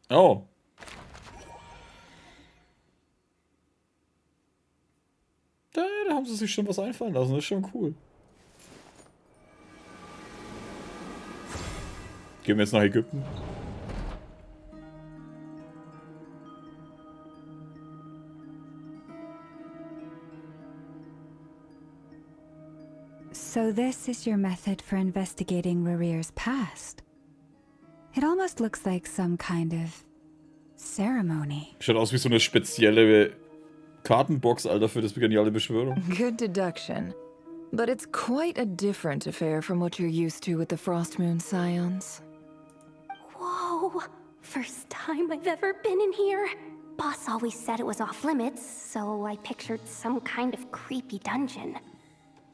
Oh. Da haben sie sich schon was einfallen lassen. Das ist schon cool. Gehen wir jetzt nach Ägypten? So this is your method for investigating Rarir's past. It almost looks like some kind of ceremony. Schaut aus wie so eine spezielle Kartenbox, Alter, für das geniale Beschwörung. Good deduction. But it's quite a different affair from what you're used to with the Frost Moon Scions. Whoa! First time I've ever been in here. Boss always said it was off limits, so I pictured some kind of creepy dungeon.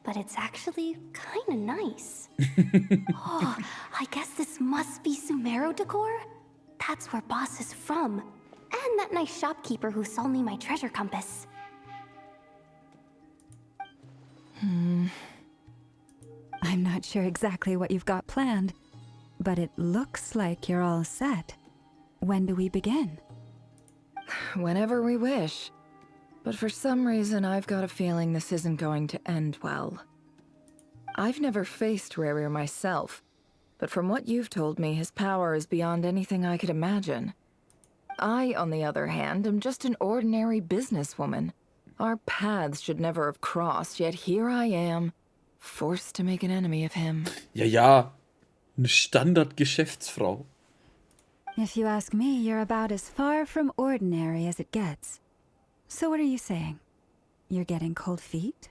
But it's actually kinda nice. Oh, I guess this must be Sumero decor? That's where Boss is from. And that nice shopkeeper who sold me my treasure compass. I'm not sure exactly what you've got planned, but it looks like you're all set. When do we begin? Whenever we wish. But for some reason, I've got a feeling this isn't going to end well. I've never faced Rarir myself, but from what you've told me, his power is beyond anything I could imagine. I, on the other hand, am just an ordinary businesswoman. Our paths should never have crossed, yet here I am, forced to make an enemy of him. Ja, ja. Eine Standard-Geschäftsfrau. If you ask me, you're about as far from ordinary as it gets. So what are you saying? You're getting cold feet?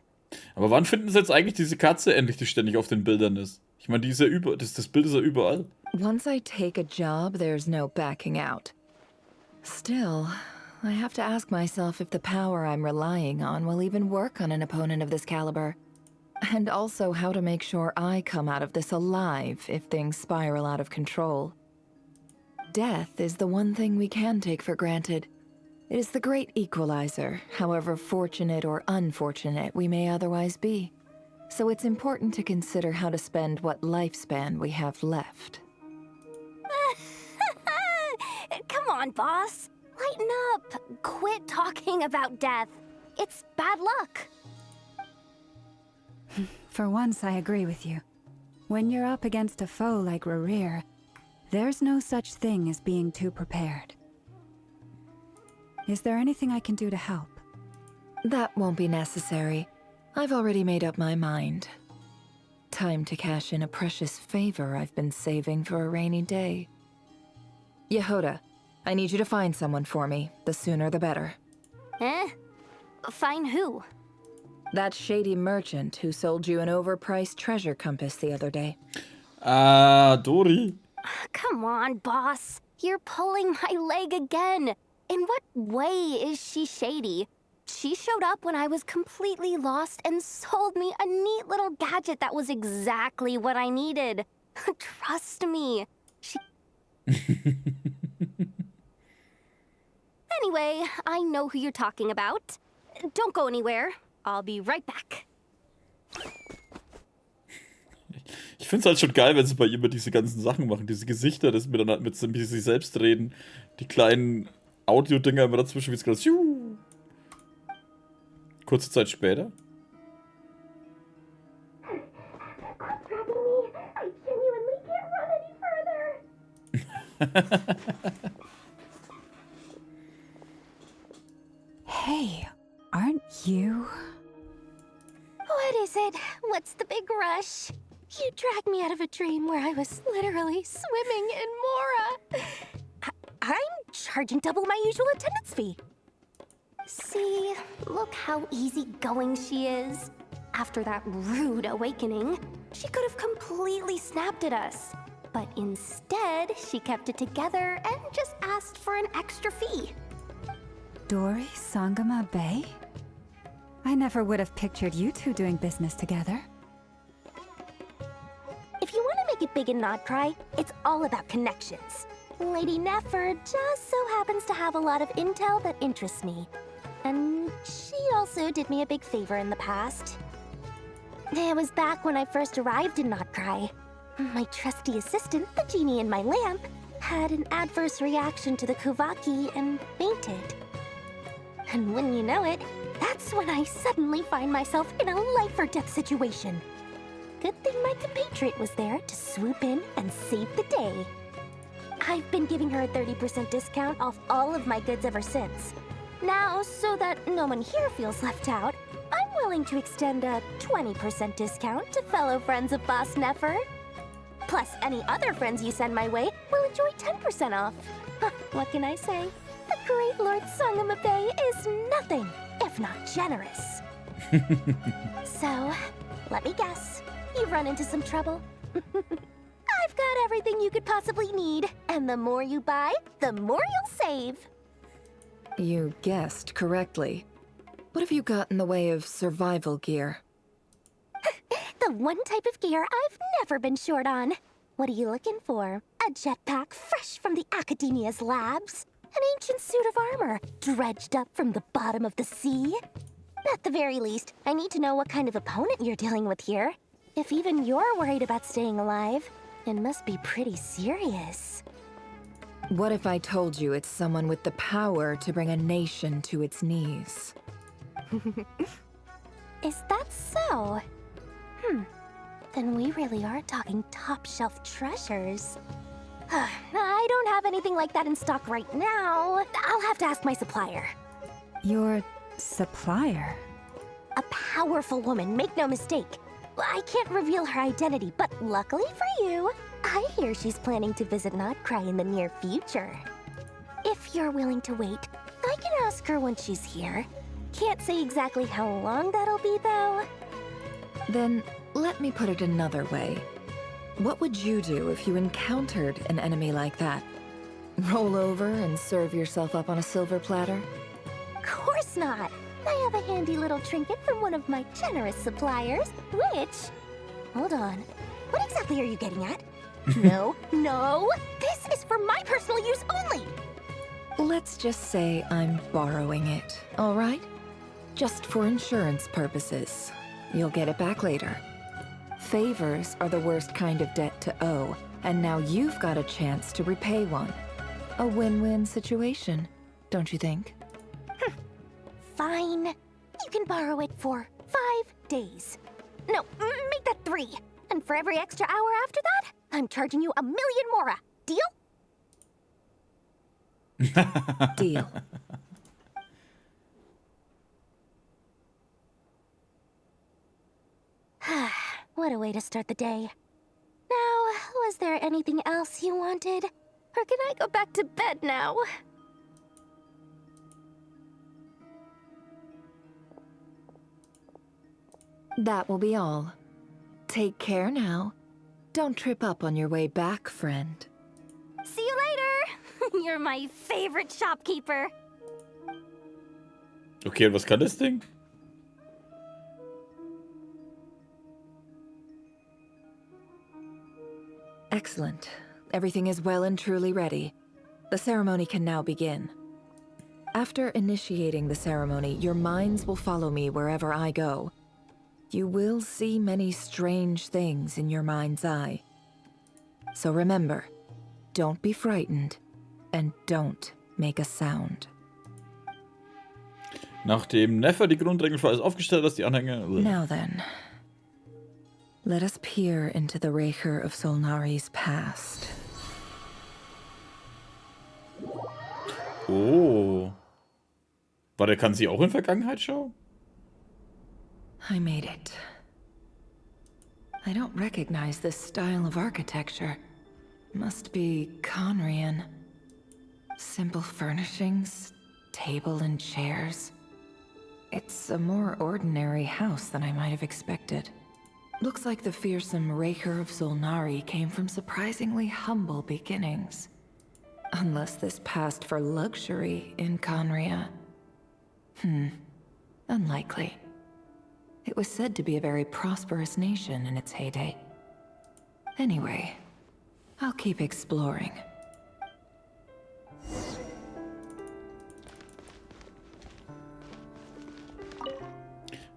Aber wann finden sie jetzt eigentlich diese Katze endlich, die ständig auf den Bildern ist? Ich meine, die ist ja das Bild ist ja überall. Once I take a job, there's no backing out. Still, I have to ask myself if the power I'm relying on will even work on an opponent of this caliber. And also how to make sure I come out of this alive if things spiral out of control. Death is the one thing we can take for granted. It is the great equalizer, however fortunate or unfortunate we may otherwise be. So it's important to consider how to spend what lifespan we have left. Come on, boss. Lighten up. Quit talking about death. It's bad luck. For once, I agree with you. When you're up against a foe like Rarir, there's no such thing as being too prepared. Is there anything I can do to help? That won't be necessary. I've already made up my mind. Time to cash in a precious favor I've been saving for a rainy day. Yehoda, I need you to find someone for me. The sooner the better. Eh? Find who? That shady merchant who sold you an overpriced treasure compass the other day. Dori. Come on, boss. You're pulling my leg again. In what way is she shady? She showed up when I was completely lost and sold me a neat little gadget that was exactly what I needed. Trust me. Anyway, I know who you're talking about. Don't go anywhere. I'll be right back. Ich find's halt schon geil, wenn sie bei ihr immer diese ganzen Sachen machen. Diese Gesichter, das miteinander mit sich selbst reden. Die kleinen Audio-Dinger immer dazwischen, wie es gerade. Kurze Zeit später. I genuinely can't run any further. Hey, aren't you? What is it? What's the big rush? You dragged me out of a dream where I was literally swimming in Mora. I'm charging double my usual attendance fee. See, look how easygoing she is. After that rude awakening, she could have completely snapped at us. But instead, she kept it together and just asked for an extra fee. Dori Sangama Bay? I never would have pictured you two doing business together. If you want to make it big in Nodcry, it's all about connections. Lady Nefer just so happens to have a lot of intel that interests me. And she also did me a big favor in the past. It was back when I first arrived in Nodcry. My trusty assistant, the genie in my lamp, had an adverse reaction to the Kuvaki and fainted. And wouldn't you know it, that's when I suddenly find myself in a life-or-death situation. Good thing my compatriot was there to swoop in and save the day. I've been giving her a 30% discount off all of my goods ever since. Now, so that no one here feels left out, I'm willing to extend a 20% discount to fellow friends of Boss Nefer. Plus, any other friends you send my way will enjoy 10% off. What can I say? The great Lord Sangamabe is nothing if not generous. So, let me guess. You've run into some trouble? I've got everything you could possibly need. And the more you buy, the more you'll save. You guessed correctly. What have you got in the way of survival gear? The one type of gear I've never been short on. What are you looking for? A jetpack fresh from the Academia's labs? An ancient suit of armor dredged up from the bottom of the sea? At the very least, I need to know what kind of opponent you're dealing with here. If even you're worried about staying alive, it must be pretty serious. What if I told you it's someone with the power to bring a nation to its knees? Is that so? Then we really are talking top-shelf treasures. I don't have anything like that in stock right now. I'll have to ask my supplier. Your supplier? A powerful woman, make no mistake. I can't reveal her identity, but luckily for you, I hear she's planning to visit Notcry in the near future. If you're willing to wait, I can ask her when she's here. Can't say exactly how long that'll be, though. Then, let me put it another way. What would you do if you encountered an enemy like that? Roll over and serve yourself up on a silver platter? Of course not. I have a handy little trinket from one of my generous suppliers, which... Hold on. What exactly are you getting at? No, this is for my personal use only! Let's just say I'm borrowing it, all right? Just for insurance purposes. You'll get it back later. Favors are the worst kind of debt to owe, and now you've got a chance to repay one. A win-win situation, don't you think? Fine. You can borrow it for 5 days. No, make that 3. And for every extra hour after that, I'm charging you 1 million mora. Deal? Deal. What a way to start the day. Now, was there anything else you wanted? Or can I go back to bed now? That will be all. Take care now. Don't trip up on your way back, friend. See you later! You're my favorite shopkeeper. Okay, und was kann das Ding? Excellent. Everything is well and truly ready. The ceremony can now begin. After initiating the ceremony, your minds will follow me wherever I go. You will see many strange things in your mind's eye. So remember, don't be frightened, and don't make a sound. Nachdem Nefer die Grundregeln für alles aufgestellt hat, dass die Anhänger... Now then, let us peer into the Recher of Solnari's past. Oh. Warte, kann sie auch in Vergangenheit schauen? I made it. I don't recognize this style of architecture. Must be Khaenri'ah. Simple furnishings, table and chairs. It's a more ordinary house than I might have expected. Looks like the fearsome Recher of Solnari came from surprisingly humble beginnings. Unless this passed for luxury in Khaenri'ah. Unlikely. It was said to be a very prosperous nation in its heyday. Anyway, I'll keep exploring.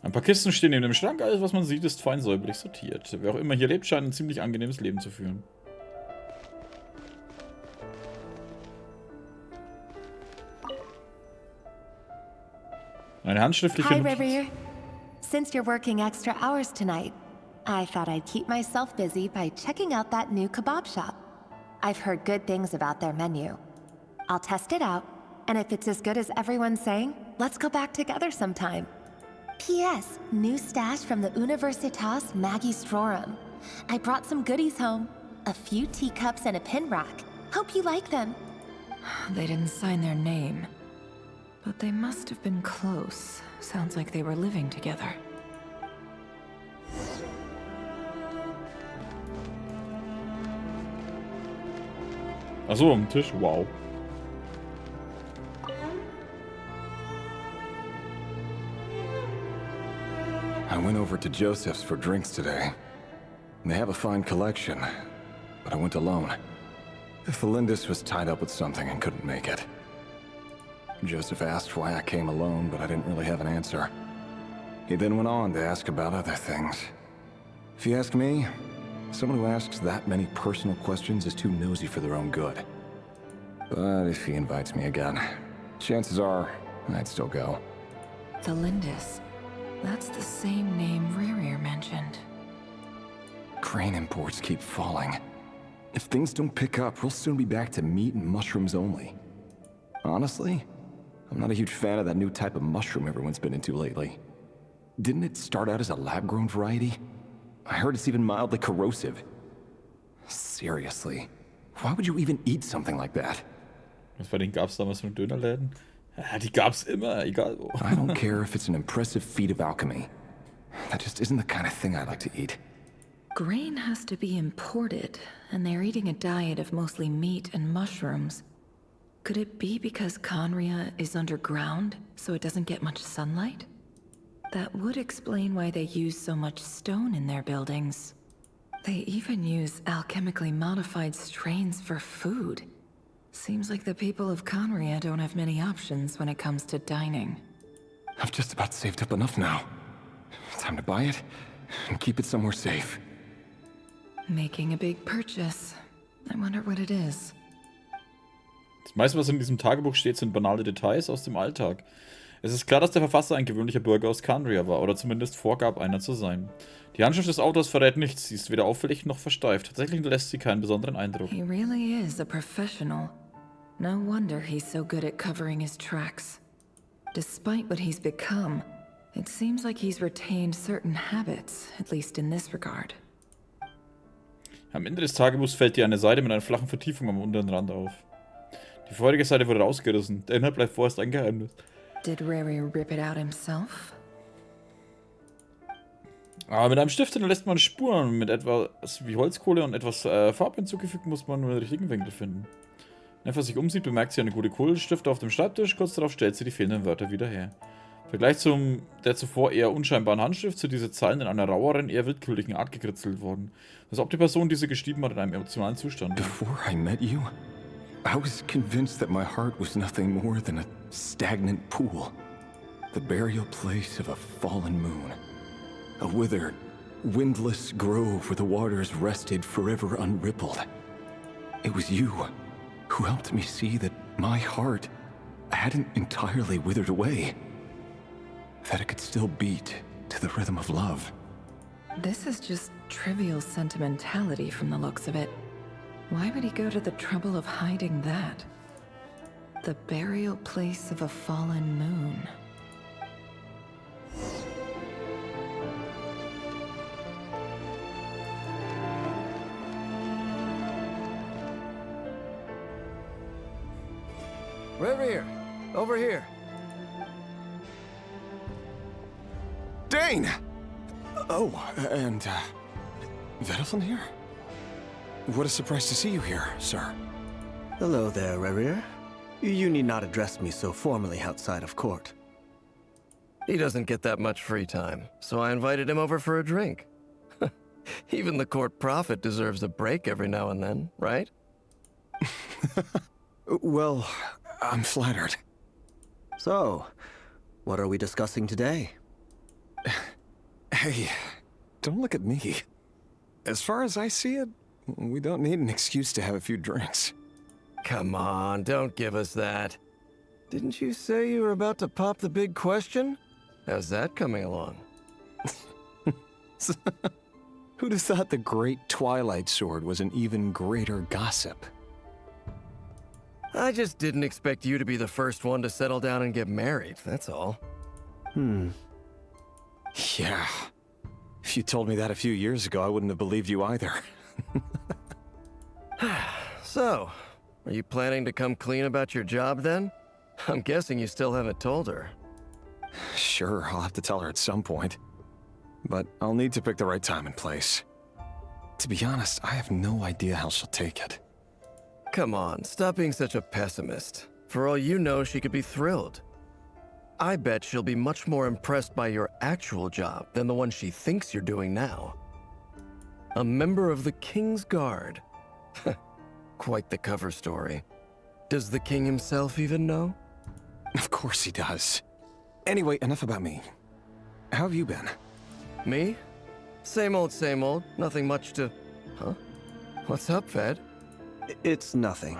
Ein paar Kisten stehen neben dem Schrank. Alles, was man sieht, ist fein säuberlich sortiert. Wer auch immer hier lebt, scheint ein ziemlich angenehmes Leben zu führen. Eine handschriftliche Hi, Notiz. River. Since you're working extra hours tonight, I thought I'd keep myself busy by checking out that new kebab shop. I've heard good things about their menu. I'll test it out, and if it's as good as everyone's saying, let's go back together sometime. P.S. New stash from the Universitas Magistrorum. I brought some goodies home. A few teacups and a pin rack. Hope you like them. They didn't sign their name. But they must have been close. Sounds like they were living together. Achso, am Tisch. Wow. I went over to Joseph's for drinks today. They have a fine collection, but I went alone. Felindis was tied up with something and couldn't make it. Joseph asked why I came alone, but I didn't really have an answer. He then went on to ask about other things. If you ask me, someone who asks that many personal questions is too nosy for their own good. But if he invites me again, chances are I'd still go. The Lindis. That's the same name Rerir mentioned. Crane imports keep falling. If things don't pick up, we'll soon be back to meat and mushrooms only. Honestly, I'm not a huge fan of that new type of mushroom everyone's been into lately. Didn't it start out as a lab-grown variety? I heard it's even mildly corrosive. Seriously, why would you even eat something like that? Was bei denen gab's damals in den Dönerläden? Ja, die gab's immer, egal wo. I don't care if it's an impressive feat of alchemy. That just isn't the kind of thing I like to eat. Grain has to be imported, and they're eating a diet of mostly meat and mushrooms. Could it be because Khaenri'ah is underground, so it doesn't get much sunlight? That would explain why they use so much stone in their buildings. They even use alchemically modified strains for food. Seems like the people of Khaenri'ah don't have many options when it comes to dining. I've just about saved up enough now. Time to buy it and keep it somewhere safe. Making a big purchase. I wonder what it is. Das meiste, was in diesem Tagebuch steht, sind banale Details aus dem Alltag. Es ist klar, dass der Verfasser ein gewöhnlicher Bürger aus Khaenri'ah war, oder zumindest vorgab, einer zu sein. Die Handschrift des Autors verrät nichts, sie ist weder auffällig noch versteift. Tatsächlich hinterlässt sie keinen besonderen Eindruck. He really is a professional. No wonder he's so good at covering his tracks. Despite what he's become, it seems like he's retained certain habits, at least in this regard. Am Ende des Tagebuchs fällt dir eine Seite mit einer flachen Vertiefung am unteren Rand auf. Die vorherige Seite wurde rausgerissen, der Inhalt bleibt vorerst ein Geheimnis. Did Rerir rip it out himself? Aber mit einem Stift hinterlässt man Spuren. Mit etwas wie Holzkohle und etwas Farbe hinzugefügt, muss man nur den richtigen Winkel finden. Wenn er sich umsieht, bemerkt sie eine gute Kohlenstifte auf dem Schreibtisch. Kurz darauf stellt sie die fehlenden Wörter wieder her. Im Vergleich zum der zuvor eher unscheinbaren Handschrift sind diese Zeilen in einer raueren, eher willkürlichen Art gekritzelt worden. Als ob die Person, die sie geschrieben hat, in einem emotionalen Zustand war. Before I met you, I was convinced that my heart was nothing more than a stagnant pool. The burial place of a fallen moon. A withered, windless grove where the waters rested forever unrippled. It was you who helped me see that my heart hadn't entirely withered away. That it could still beat to the rhythm of love. This is just trivial sentimentality from the looks of it. Why would he go to the trouble of hiding that? The burial place of a fallen moon. Rerir, over here. Dane! Oh, and, Vedelson here? What a surprise to see you here, sir. Hello there, Rerir. You need not address me so formally outside of court. He doesn't get that much free time, so I invited him over for a drink. Even the court prophet deserves a break every now and then, right? Well, I'm flattered. So, what are we discussing today? Hey, don't look at me. As far as I see it, we don't need an excuse to have a few drinks. Come on, don't give us that. Didn't you say you were about to pop the big question? How's that coming along? Who'd have thought the great Twilight Sword was an even greater gossip? I just didn't expect you to be the first one to settle down and get married, that's all. Yeah. If you told me that a few years ago, I wouldn't have believed you either. So, are you planning to come clean about your job then? I'm guessing you still haven't told her. Sure, I'll have to tell her at some point. But I'll need to pick the right time and place. To be honest, I have no idea how she'll take it. Come on, stop being such a pessimist. For all you know, she could be thrilled. I bet she'll be much more impressed by your actual job than the one she thinks you're doing now. A member of the King's Guard. Quite the cover story. Does the king himself even know? Of course he does. Anyway, enough about me. How have you been? Me? Same old, nothing much to... Huh? What's up, Ved? It's nothing.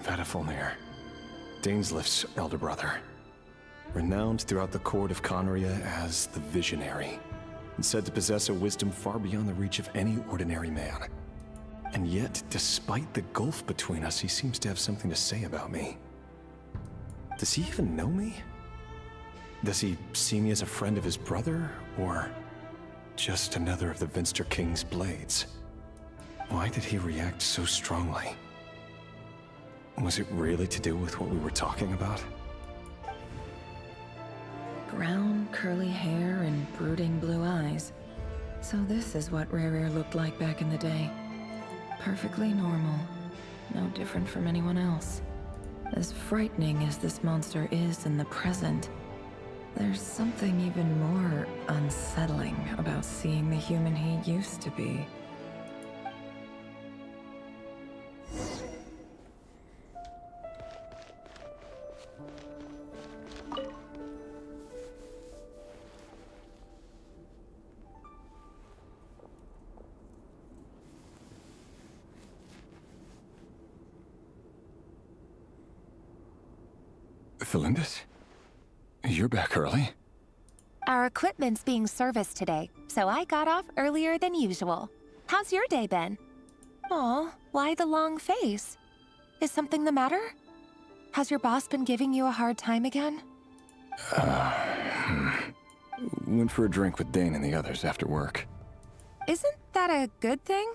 Vedifulnir, Dainsleif's elder brother. Renowned throughout the court of Khaenri'ah as the Visionary, and said to possess a wisdom far beyond the reach of any ordinary man. And yet, despite the gulf between us, he seems to have something to say about me. Does he even know me? Does he see me as a friend of his brother, or just another of the Vinster King's blades? Why did he react so strongly? Was it really to do with what we were talking about? Brown, curly hair and brooding blue eyes. So this is what Khaenri'ah looked like back in the day. Perfectly normal. No different from anyone else. As frightening as this monster is in the present, there's something even more unsettling about seeing the human he used to be. Felindis? You're back early? Our equipment's being serviced today, so I got off earlier than usual. How's your day been? Aw, why the long face? Is something the matter? Has your boss been giving you a hard time again? Went for a drink with Dane and the others after work. Isn't that a good thing?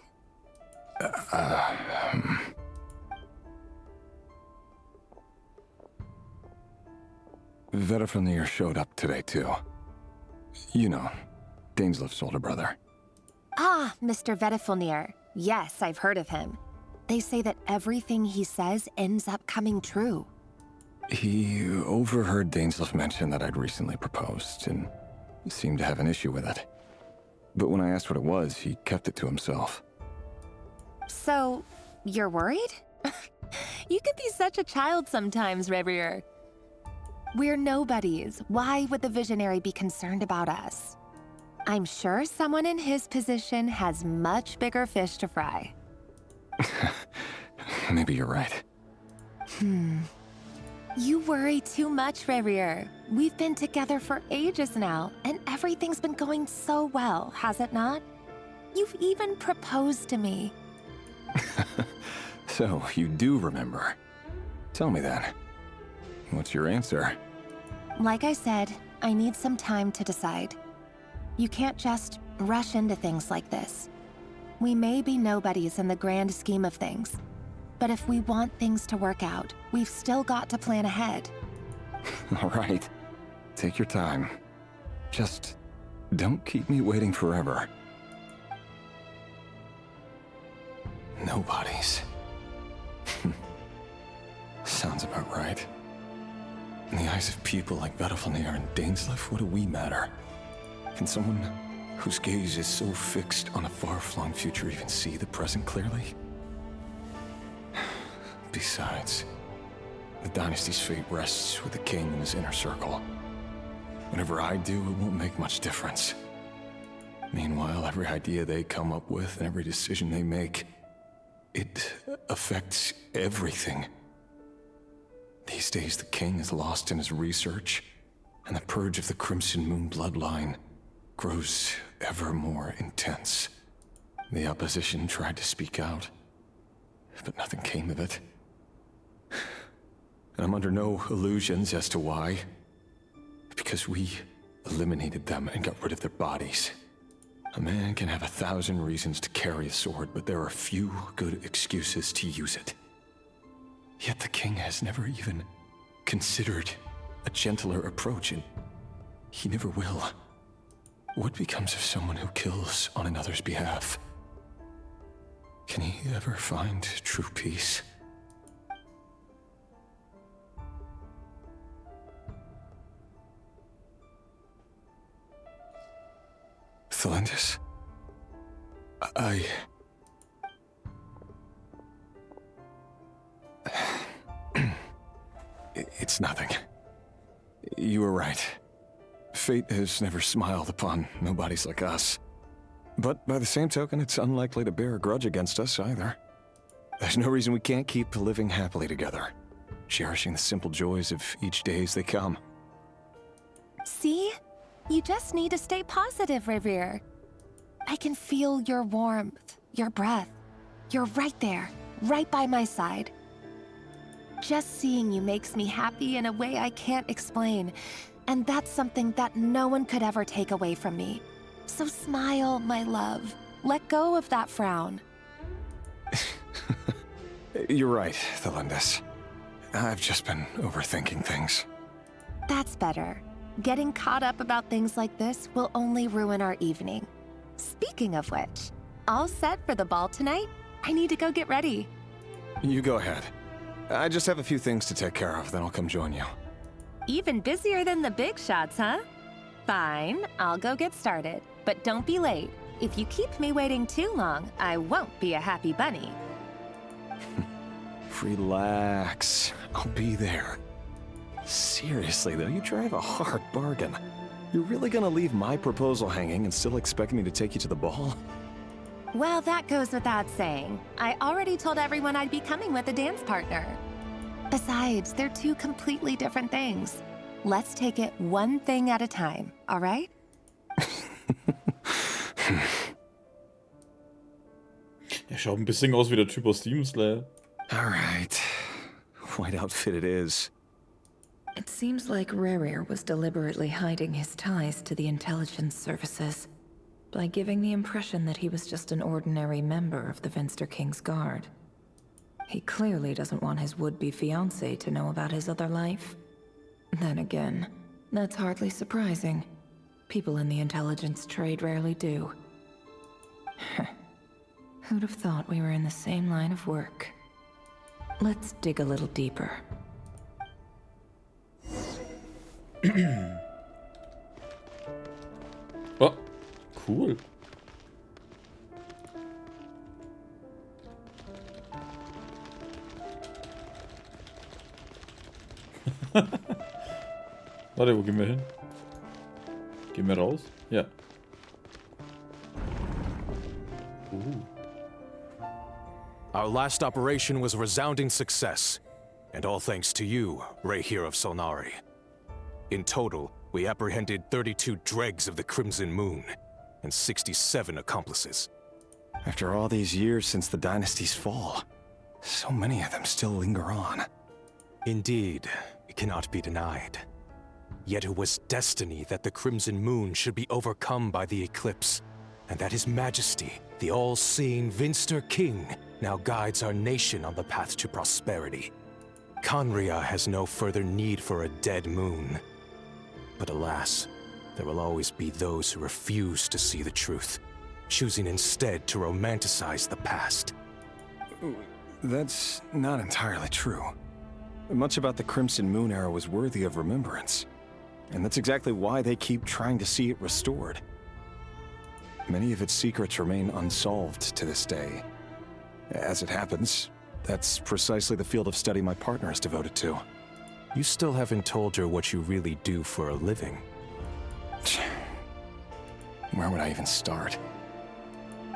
Vedifulnir showed up today, too. You know, Dainsleif's older brother. Ah, Mr. Vedifulnir. Yes, I've heard of him. They say that everything he says ends up coming true. He overheard Dainsleif mention that I'd recently proposed, and seemed to have an issue with it. But when I asked what it was, he kept it to himself. So, you're worried? You can be such a child sometimes, Khaenri'ah. We're nobodies. Why would the Visionary be concerned about us? I'm sure someone in his position has much bigger fish to fry. Maybe you're right. You worry too much, Khaenri'ah. We've been together for ages now, and everything's been going so well, has it not? You've even proposed to me. So, you do remember. Tell me then. What's your answer? Like I said, I need some time to decide. You can't just rush into things like this. We may be nobodies in the grand scheme of things, but if we want things to work out, we've still got to plan ahead. All right. Take your time. Just don't keep me waiting forever. Nobodies. Sounds about right. In the eyes of people like Vedifulnir and Dainsleif, what do we matter? Can someone whose gaze is so fixed on a far-flung future even see the present clearly? Besides, the dynasty's fate rests with the king and his inner circle. Whatever I do, it won't make much difference. Meanwhile, every idea they come up with and every decision they make, it affects everything These days the king is lost in his research, and the purge of the Crimson Moon bloodline grows ever more intense. The opposition tried to speak out, but nothing came of it. And I'm under no illusions as to why. Because we eliminated them and got rid of their bodies. A man can have 1,000 reasons to carry a sword, but there are few good excuses to use it. Yet the king has never even considered a gentler approach, and he never will. What becomes of someone who kills on another's behalf? Can he ever find true peace? Thelindis? It's nothing. You were right. Fate has never smiled upon nobodies like us. But by the same token, it's unlikely to bear a grudge against us either. There's no reason we can't keep living happily together, cherishing the simple joys of each day as they come. See? You just need to stay positive, Revere. I can feel your warmth, your breath. You're right there, right by my side. Just seeing you makes me happy in a way I can't explain, and that's something that no one could ever take away from me. So smile, my love. Let go of that frown. You're right, Thelindis. I've just been overthinking things. That's better. Getting caught up about things like this will only ruin our evening. Speaking of which, all set for the ball tonight? I need to go get ready. You go ahead. I just have a few things to take care of, then I'll come join you. Even busier than the big shots, huh? Fine, I'll go get started. But don't be late. If you keep me waiting too long, I won't be a happy bunny. Relax. I'll be there. Seriously, though, you drive a hard bargain. You're really gonna leave my proposal hanging and still expect me to take you to the ball? Well, that goes without saying. I already told everyone I'd be coming with a dance partner. Besides, they're two completely different things. Let's take it one thing at a time, all right? Er schaut ein bisschen aus wie der Typ aus Demon Slayer. All right. White outfit it is. It seems like Revere was deliberately hiding his ties to the intelligence services by giving the impression that he was just an ordinary member of the Finster King's Guard. He clearly doesn't want his would-be fiancée to know about his other life. Then again, that's hardly surprising. People in the intelligence trade rarely do. Who'd have thought we were in the same line of work? Let's dig a little deeper. Oh, cool. Warte, wo gehen wir hin? Gehen wir raus? Ja. Our last operation was a resounding success, and all thanks to you, Ray here of Solnari. In total, we apprehended 32 dregs of the Crimson Moon, and 67 accomplices. After all these years since the dynasty's fall, so many of them still linger on. Indeed, it cannot be denied. Yet it was destiny that the Crimson Moon should be overcome by the eclipse, and that His Majesty, the all-seeing Finster King, now guides our nation on the path to prosperity. Khaenri'ah has no further need for a dead moon. But alas, there will always be those who refuse to see the truth, choosing instead to romanticize the past. That's not entirely true. Much about the Crimson Moon era was worthy of remembrance, and that's exactly why they keep trying to see it restored. Many of its secrets remain unsolved to this day. As it happens, that's precisely the field of study my partner is devoted to. You still haven't told her what you really do for a living. Where would I even start?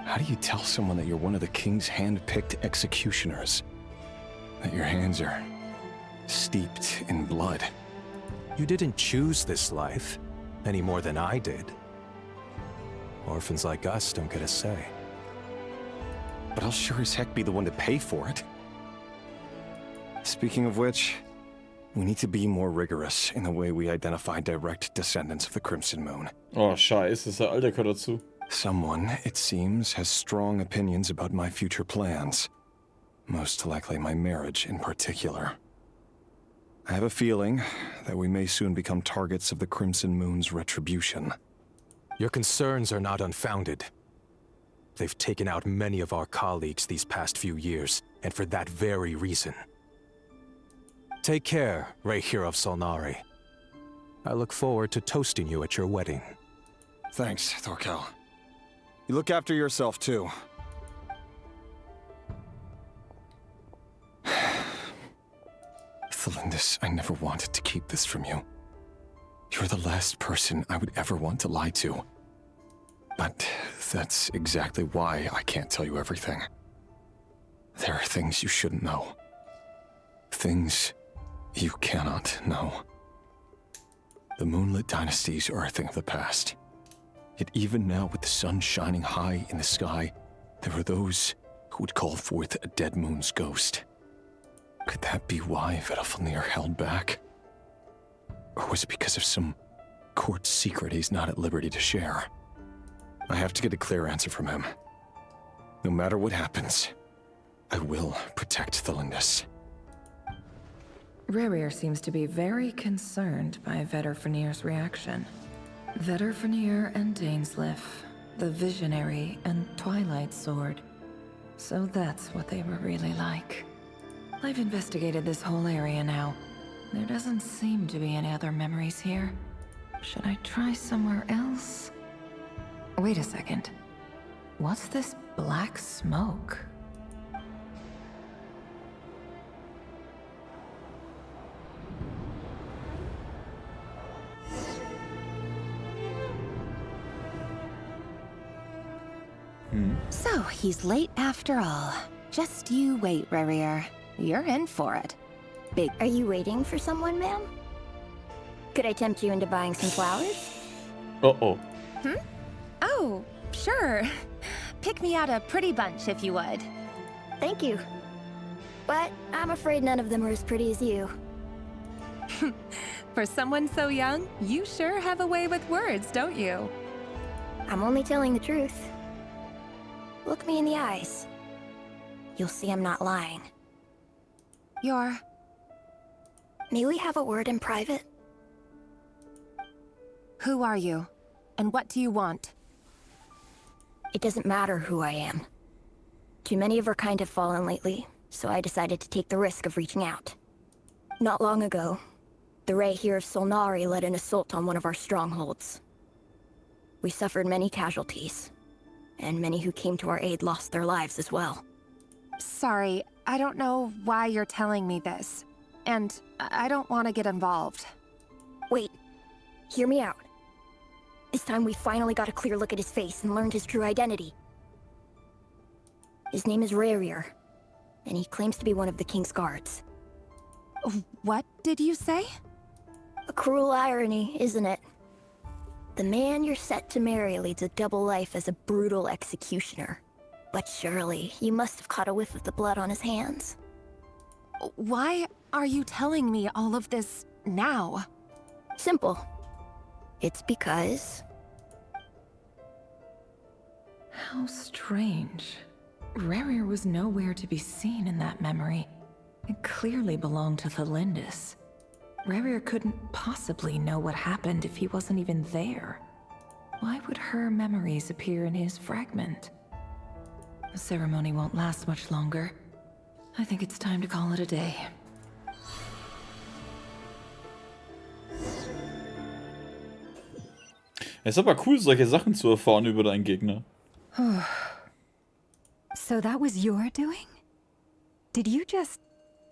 How do you tell someone that you're one of the king's hand-picked executioners? That your hands are steeped in blood. You didn't choose this life, any more than I did. Orphans like us don't get a say. But I'll sure as heck be the one to pay for it. Speaking of which, we need to be more rigorous in the way we identify direct descendants of the Crimson Moon. Oh, scheiße, der Alter gehört dazu. Someone, it seems, has strong opinions about my future plans. Most likely my marriage in particular. I have a feeling that we may soon become targets of the Crimson Moon's retribution. Your concerns are not unfounded. They've taken out many of our colleagues these past few years, and for that very reason. Take care, Reisire of Solnari. I look forward to toasting you at your wedding. Thanks, Thorkel. You look after yourself, too. Thelindis, I never wanted to keep this from you. You're the last person I would ever want to lie to. But that's exactly why I can't tell you everything. There are things you shouldn't know. Things you cannot know. The moonlit dynasties are a thing of the past. Yet even now, with the sun shining high in the sky, there are those who would call forth a dead moon's ghost. Could that be why Vedalfnir held back? Or was it because of some court secret he's not at liberty to share? I have to get a clear answer from him. No matter what happens, I will protect Thelindis. Reisire seems to be very concerned by Vedalfnir's reaction. Vedalfnir and Dainsleif, the Visionary and Twilight Sword. So that's what they were really like. I've investigated this whole area now. There doesn't seem to be any other memories here. Should I try somewhere else? Wait a second. What's this black smoke? So, he's late after all. Just you wait, Reisire. You're in for it. Big. Are you waiting for someone, ma'am? Could I tempt you into buying some flowers? Uh-oh. Oh, sure. Pick me out a pretty bunch if you would. Thank you. But I'm afraid none of them are as pretty as you. For someone so young, you sure have a way with words, don't you? I'm only telling the truth. Look me in the eyes. You'll see I'm not lying. You're... May we have a word in private? Who are you? And what do you want? It doesn't matter who I am. Too many of our kind have fallen lately, so I decided to take the risk of reaching out. Not long ago, the Reisire of Solnari led an assault on one of our strongholds. We suffered many casualties, and many who came to our aid lost their lives as well. Sorry, I don't know why you're telling me this. And I don't want to get involved. Wait, hear me out. This time we finally got a clear look at his face and learned his true identity. His name is Reisire, and he claims to be one of the King's guards. What did you say? A cruel irony, isn't it? The man you're set to marry leads a double life as a brutal executioner. But surely, you must have caught a whiff of the blood on his hands. Why are you telling me all of this now? Simple. It's because... How strange. Reisire was nowhere to be seen in that memory. It clearly belonged to Thelindis. Reisire couldn't possibly know what happened if he wasn't even there. Why would her memories appear in his fragment? The ceremony won't last much longer. I think it's time to call it a day. Es ist aber cool, solche Sachen zu erfahren über deinen Gegner. So that was your doing? Did you just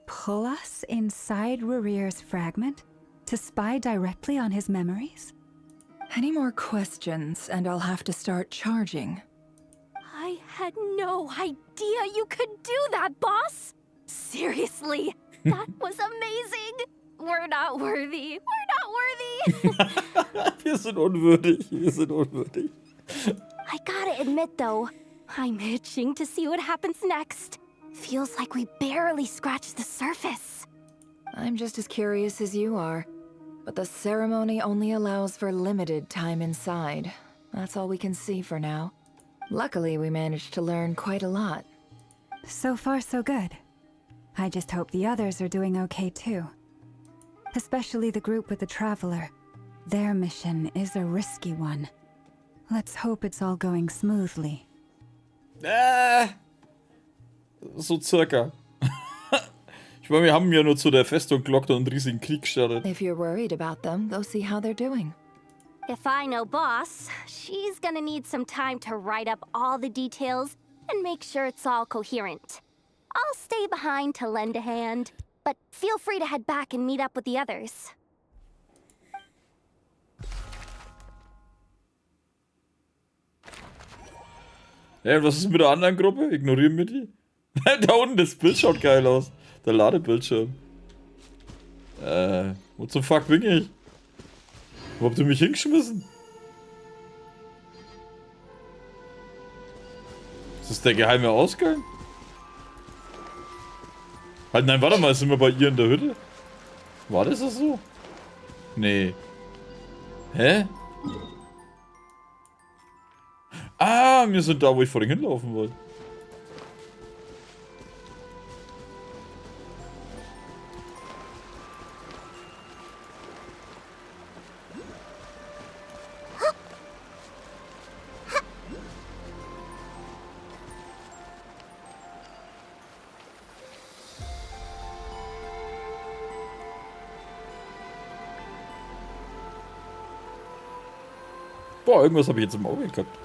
pull us inside Reisir's fragment to spy directly on his memories? Any more questions, and I'll have to start charging. I had no idea you could do that, boss! Seriously, That was amazing. We're not worthy. We're not worthy. Wir sind unwürdig. Wir sind unwürdig. I gotta admit, though, I'm itching to see what happens next. Feels like we barely scratched the surface. I'm just as curious as you are. But the ceremony only allows for limited time inside. That's all we can see for now. Luckily, we managed to learn quite a lot. So far, so good. I just hope the others are doing okay too. Especially the group with the Traveler. Their mission is a risky one. Let's hope it's all going smoothly. So circa. Ich meine, wir haben ja nur zu der Festung gelockt und einen riesigen Krieg gestartet. If you're worried about them, go see how they're doing. If I know Boss, she's gonna need some time to write up all the details and make sure it's all coherent. I'll stay behind to lend a hand, but feel free to head back and meet up with the others. Ja, und was ist mit der anderen Gruppe? Ignorieren wir die? Da unten, das Bild schaut geil aus. Der Ladebildschirm. Wo zum Fuck bin ich? Wo habt ihr mich hingeschmissen? Ist das der geheime Ausgang? Halt, nein, warte mal, sind wir bei ihr in der Hütte? War das so? Nee. Hä? Ah, wir sind da, wo ich vorhin hinlaufen wollte. Boah, irgendwas habe ich jetzt im Auge gehabt.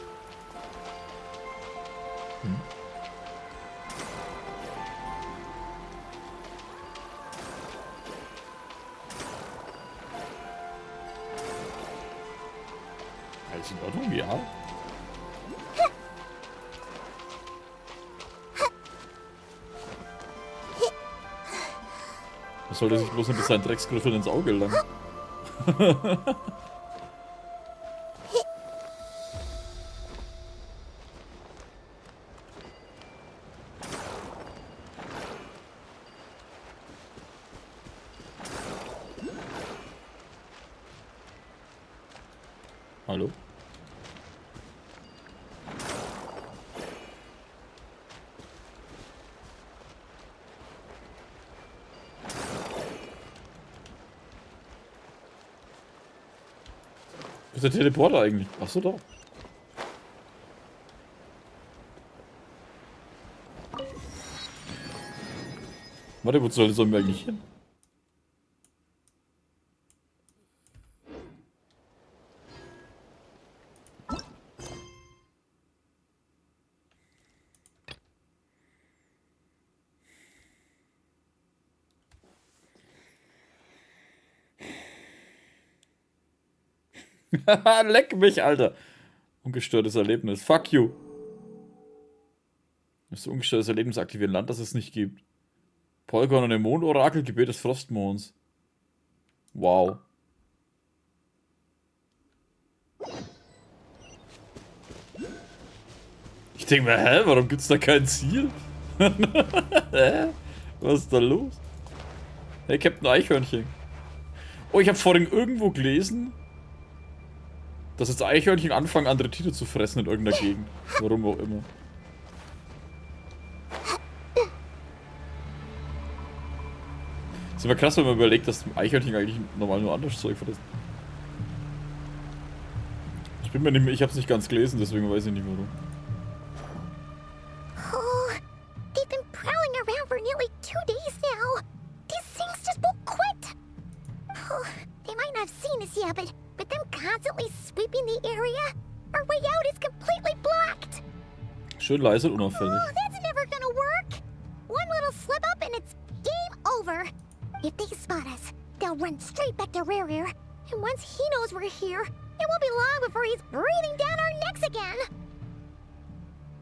Alles in Ordnung, ja. Was soll der sich bloß mit seinen Drecksgriffeln ins Auge langen? Hallo? Wo ist der Teleporter eigentlich? Achso, da. Warte, wo sollen wir eigentlich hin? Leck mich, Alter. Ungestörtes Erlebnis. Fuck you. Das ist ungestörtes Erlebnis aktivieren. Land, das es nicht gibt. Polgon und der Mondorakel, Gebet des Frostmonds. Wow. Ich denke mir, hä? Warum gibt's da kein Ziel? Hä? Was ist da los? Hey, Captain Eichhörnchen. Oh, ich habe vorhin irgendwo gelesen, dass jetzt Eichhörnchen anfangen, andere Tiere zu fressen in irgendeiner Gegend. Warum auch immer. Ist aber krass, wenn man überlegt, dass Eichhörnchen eigentlich normal nur anderes Zeug fressen. Ich bin mir nicht mehr, ich hab's nicht ganz gelesen, deswegen weiß ich nicht warum. Oh, they've been prowling around for nearly 2 days now. These things just won't quit. Oh, they might not have seen us yet, but them constantly sweeping the area, our way out is completely blocked. Schön leise und unauffällig. Oh, that's never gonna work. One little slip up and it's game over. If they spot us, they'll run straight back to Rerir. And once he knows we're here, it won't be long before he's breathing down our necks again.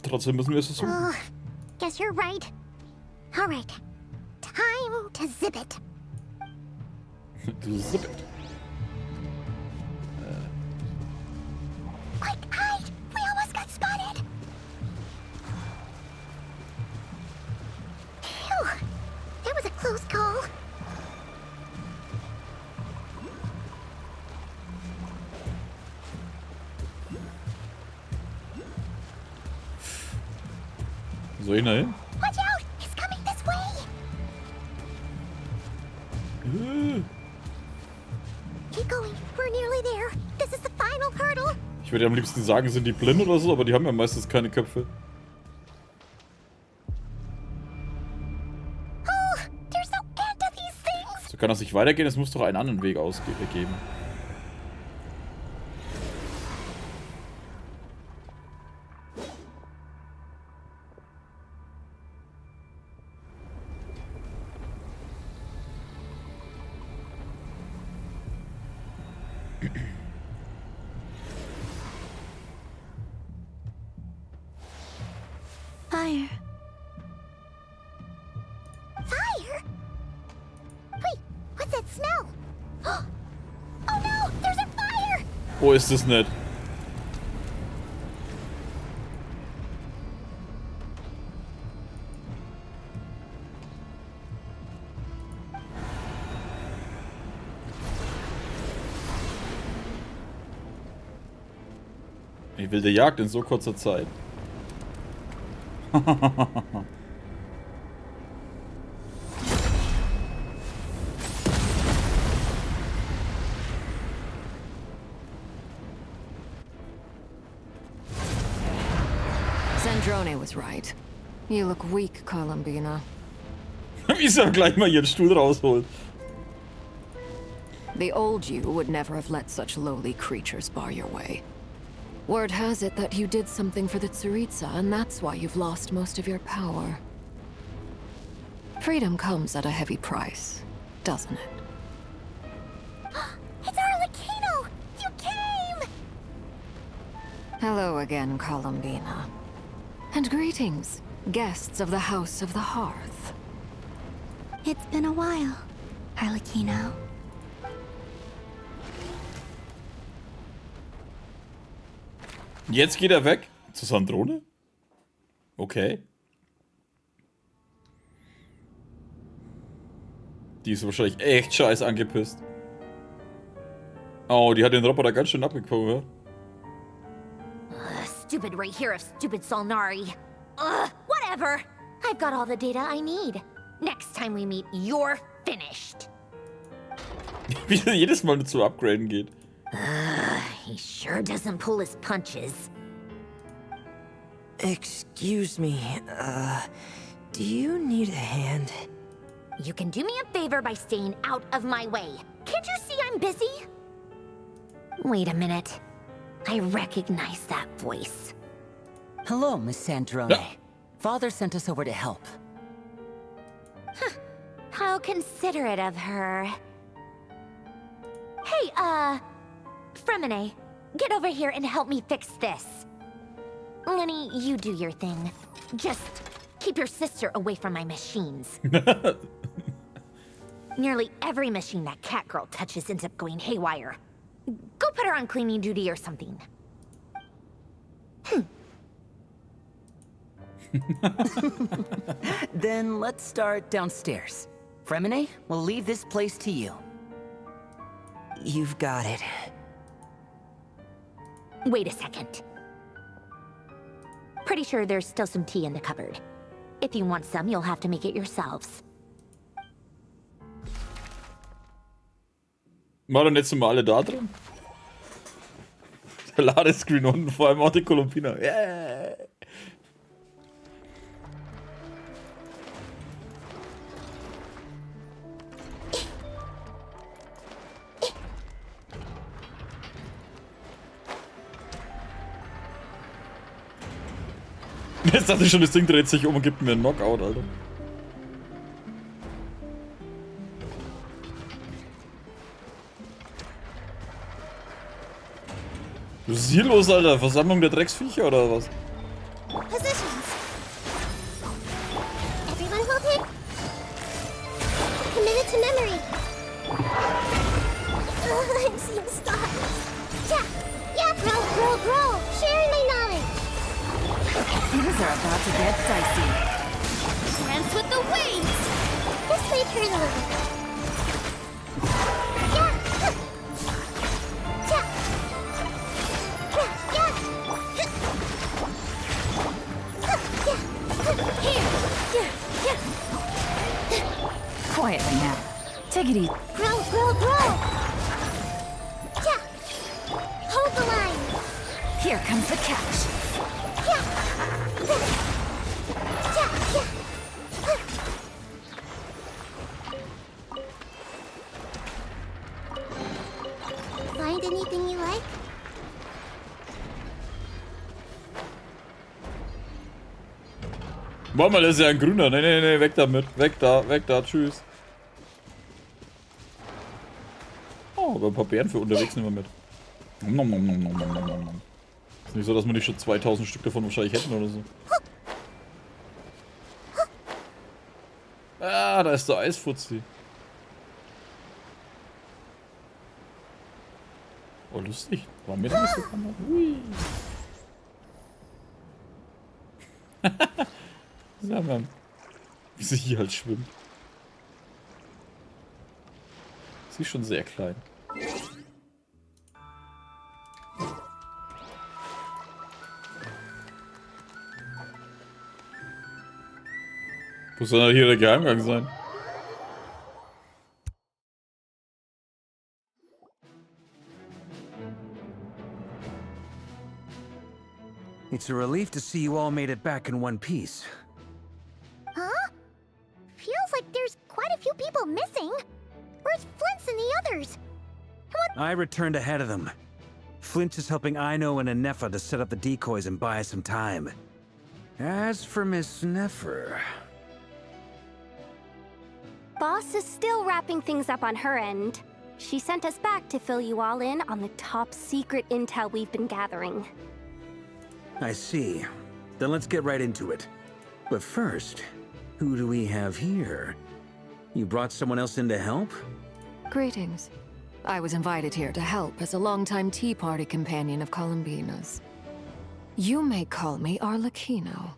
Trotzdem müssen wir es versuchen. Oh, guess you're right. All right. Time to zip it. Du zip it. Quick, hide! We almost got spotted. Phew. That was a close call. Soll ich hin? Watch out! It's coming this way! Keep going. We're nearly there. This is the final hurdle. Ich würde am liebsten sagen, sind die blind oder so, aber die haben ja meistens keine Köpfe. Oh, there's no end to these things. So kann das nicht weitergehen, es muss doch einen anderen Weg geben. Fire. Fire? Wait, what's that smell? Oh no, there's a fire! Oh, ist das nett. Die wilde Jagd in so kurzer Zeit. Zandrone was right. You look weak, Columbina. Wie sie gleich mal ihren Stuhl rausholt. The old you would never have let such lowly creatures bar your way. Word has it that you did something for the Tsaritsa, and that's why you've lost most of your power. Freedom comes at a heavy price, doesn't it? It's Arlecchino! You came! Hello again, Columbina. And greetings, guests of the House of the Hearth. It's been a while, Arlecchino. Jetzt geht er weg? Zu Zandrone? Okay. Die ist wahrscheinlich echt scheiß angepisst. Oh, die hat den Roboter ganz schön abgekommen, Stupid right here of stupid Solnari. Whatever. I've got all the data I need. Next time we meet, you're finished. Wie er jedes Mal zu upgraden geht. He sure doesn't pull his punches. Excuse me, do you need a hand? You can do me a favor by staying out of my way. Can't you see I'm busy? Wait a minute. I recognize that voice. Hello, Miss Zandrone. Yeah. Father sent us over to help. How considerate of her. Hey, Fremine, get over here and help me fix this. Lenny, you do your thing. Just keep your sister away from my machines. Nearly every machine that cat girl touches ends up going haywire. Go put her on cleaning duty or something. Then let's start downstairs. Fremine, we'll leave this place to you. You've got it. Wait a second. Pretty sure there's still some tea in the cupboard. If you want some, you'll have to make it yourselves. War dann jetzt mal alle da drin? Der Ladescreen unten, vor allem auch die Columbina. Yeah. Jetzt dachte ich schon, das Ding dreht sich um und gibt mir einen Knockout, Alter. Was ist hier los, Alter? Versammlung der Drecksviecher oder was? Positions. Everyone hold it. to memory. I'm seeing stars. Yeah, grow. Sharing my knowledge. Things are about to get dicey. Dance with the waves. This may turn a little. Quietly now. Take it easy. Grow. Hold the line. Here comes the catch. Find anything you like? Mama, das ist ja ein Grüner. Nee, weg damit. Weg da, tschüss. Oh, aber ein paar Beeren für unterwegs nehmen wir mit. Ist nicht so, dass wir nicht schon 2000 Stück davon wahrscheinlich hätten oder so. Ah, da ist der Eisfutzi. Oh, lustig. War mir da nicht so kammer. Hui. Ja, Mann. Wie sie hier halt schwimmt. Sie ist schon sehr klein. Wo soll denn hier der Geheimgang sein? It's a relief to see you all made it back in one piece. Huh? Feels like there's quite a few people missing. Where's Flint's and the others? I returned ahead of them. Flint is helping Ino and Nefa to set up the decoys and buy us some time. As for Miss Nefer... Boss is still wrapping things up on her end. She sent us back to fill you all in on the top secret intel we've been gathering. I see. Then let's get right into it. But first, who do we have here? You brought someone else in to help? Greetings. I was invited here to help as a longtime tea party companion of Columbina's. You may call me Arlecchino.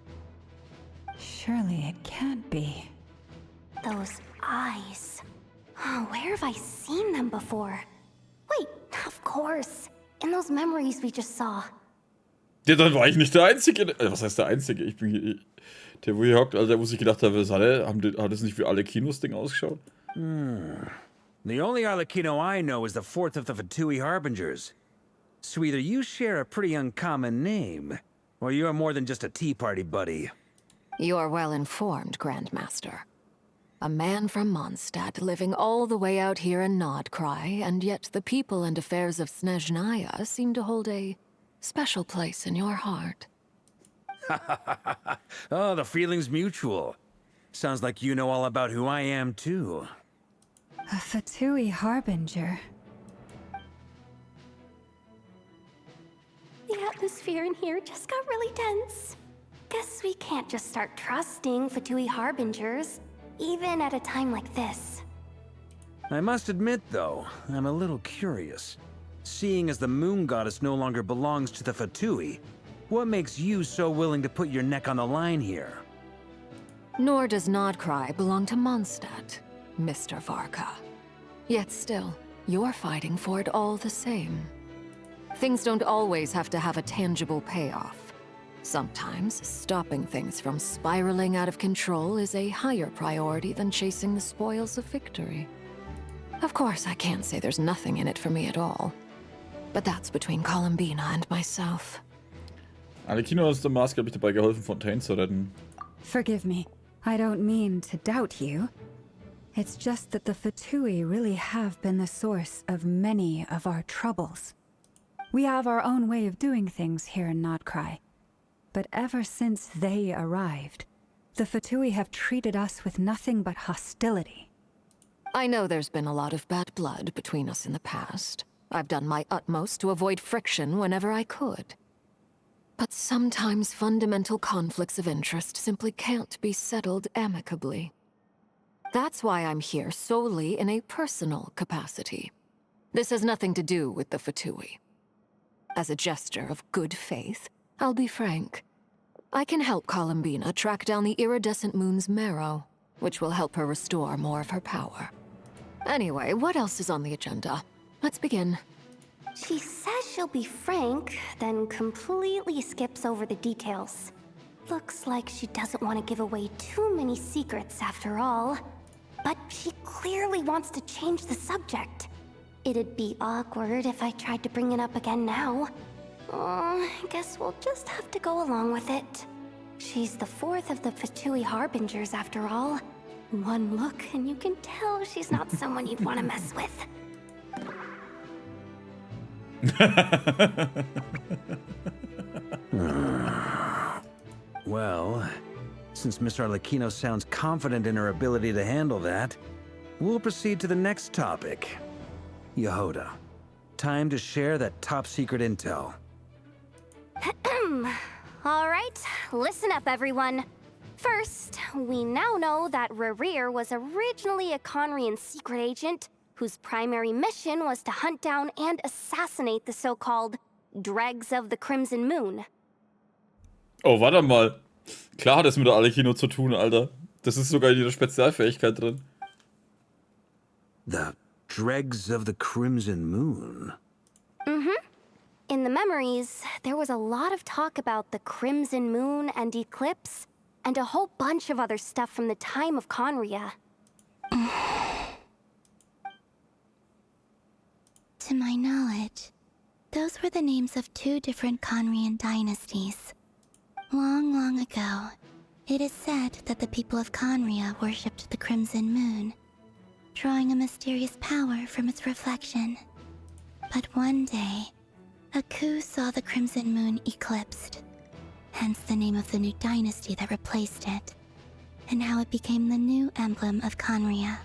Surely it can't be. Those eyes. Oh, where have I seen them before? Wait, of course. In those memories we just saw. Ja, dann war ich nicht der Einzige. Was heißt der Einzige? Ich bin hier, der, wo hier hockt, also der, wo sich gedacht hat, hat es nicht wie alle Kinos Ding ausgeschaut? The only Arlecchino I know is the fourth of the Fatui Harbingers. So either you share a pretty uncommon name, or you're more than just a tea party buddy. You are well informed, Grandmaster. A man from Mondstadt living all the way out here in Nodcry, and yet the people and affairs of Snezhnaya seem to hold a special place in your heart. Oh, the feeling's mutual. Sounds like you know all about who I am, too. A Fatui Harbinger. The atmosphere in here just got really tense. Guess we can't just start trusting Fatui Harbingers, even at a time like this. I must admit, though, I'm a little curious. Seeing as the moon goddess no longer belongs to the Fatui, what makes you so willing to put your neck on the line here? Nor does Nodcry belong to Mondstadt, Mr. Varka. Yet still, you're fighting for it all the same. Things don't always have to have a tangible payoff. Sometimes, stopping things from spiraling out of control is a higher priority than chasing the spoils of victory. Of course, I can't say there's nothing in it for me at all. But that's between Columbina and myself. Arlecchino ist der maßgeblich dabei geholfen, Fontaine zu retten. Forgive me. I don't mean to doubt you. It's just that the Fatui really have been the source of many of our troubles. We have our own way of doing things here in Nodcry. But ever since they arrived, the Fatui have treated us with nothing but hostility. I know there's been a lot of bad blood between us in the past. I've done my utmost to avoid friction whenever I could. But sometimes fundamental conflicts of interest simply can't be settled amicably. That's why I'm here solely in a personal capacity. This has nothing to do with the Fatui. As a gesture of good faith, I'll be frank. I can help Columbina track down the iridescent moon's marrow, which will help her restore more of her power. Anyway, what else is on the agenda? Let's begin. She says she'll be frank, then completely skips over the details. Looks like she doesn't want to give away too many secrets after all. But she clearly wants to change the subject. It'd be awkward if I tried to bring it up again now. I guess we'll just have to go along with it. She's the fourth of the Fatui Harbingers after all. One look and you can tell she's not someone you'd want to mess with. Well, since Miss Arlecchino sounds confident in her ability to handle that, we'll proceed to the next topic. Yehoda, time to share that top-secret intel. All right, listen up, everyone. First, we now know that Rerir was originally a Khaenri'ah secret agent whose primary mission was to hunt down and assassinate the so-called Dregs of the Crimson Moon. Oh, warte mal. Klar hat es mit der Arlecchino zu tun, Alter. Das ist sogar in ihrer Spezialfähigkeit drin. The Dregs of the Crimson Moon? In the memories, there was a lot of talk about the Crimson Moon and eclipse, and a whole bunch of other stuff from the time of Khaenri'ah. To my knowledge, those were the names of two different Khaenri'ah dynasties. Long, long ago, it is said that the people of Khaenri'ah worshipped the Crimson Moon, drawing a mysterious power from its reflection. But one day, a coup saw the Crimson Moon eclipsed, hence the name of the new dynasty that replaced it, and how it became the new emblem of Khaenri'ah.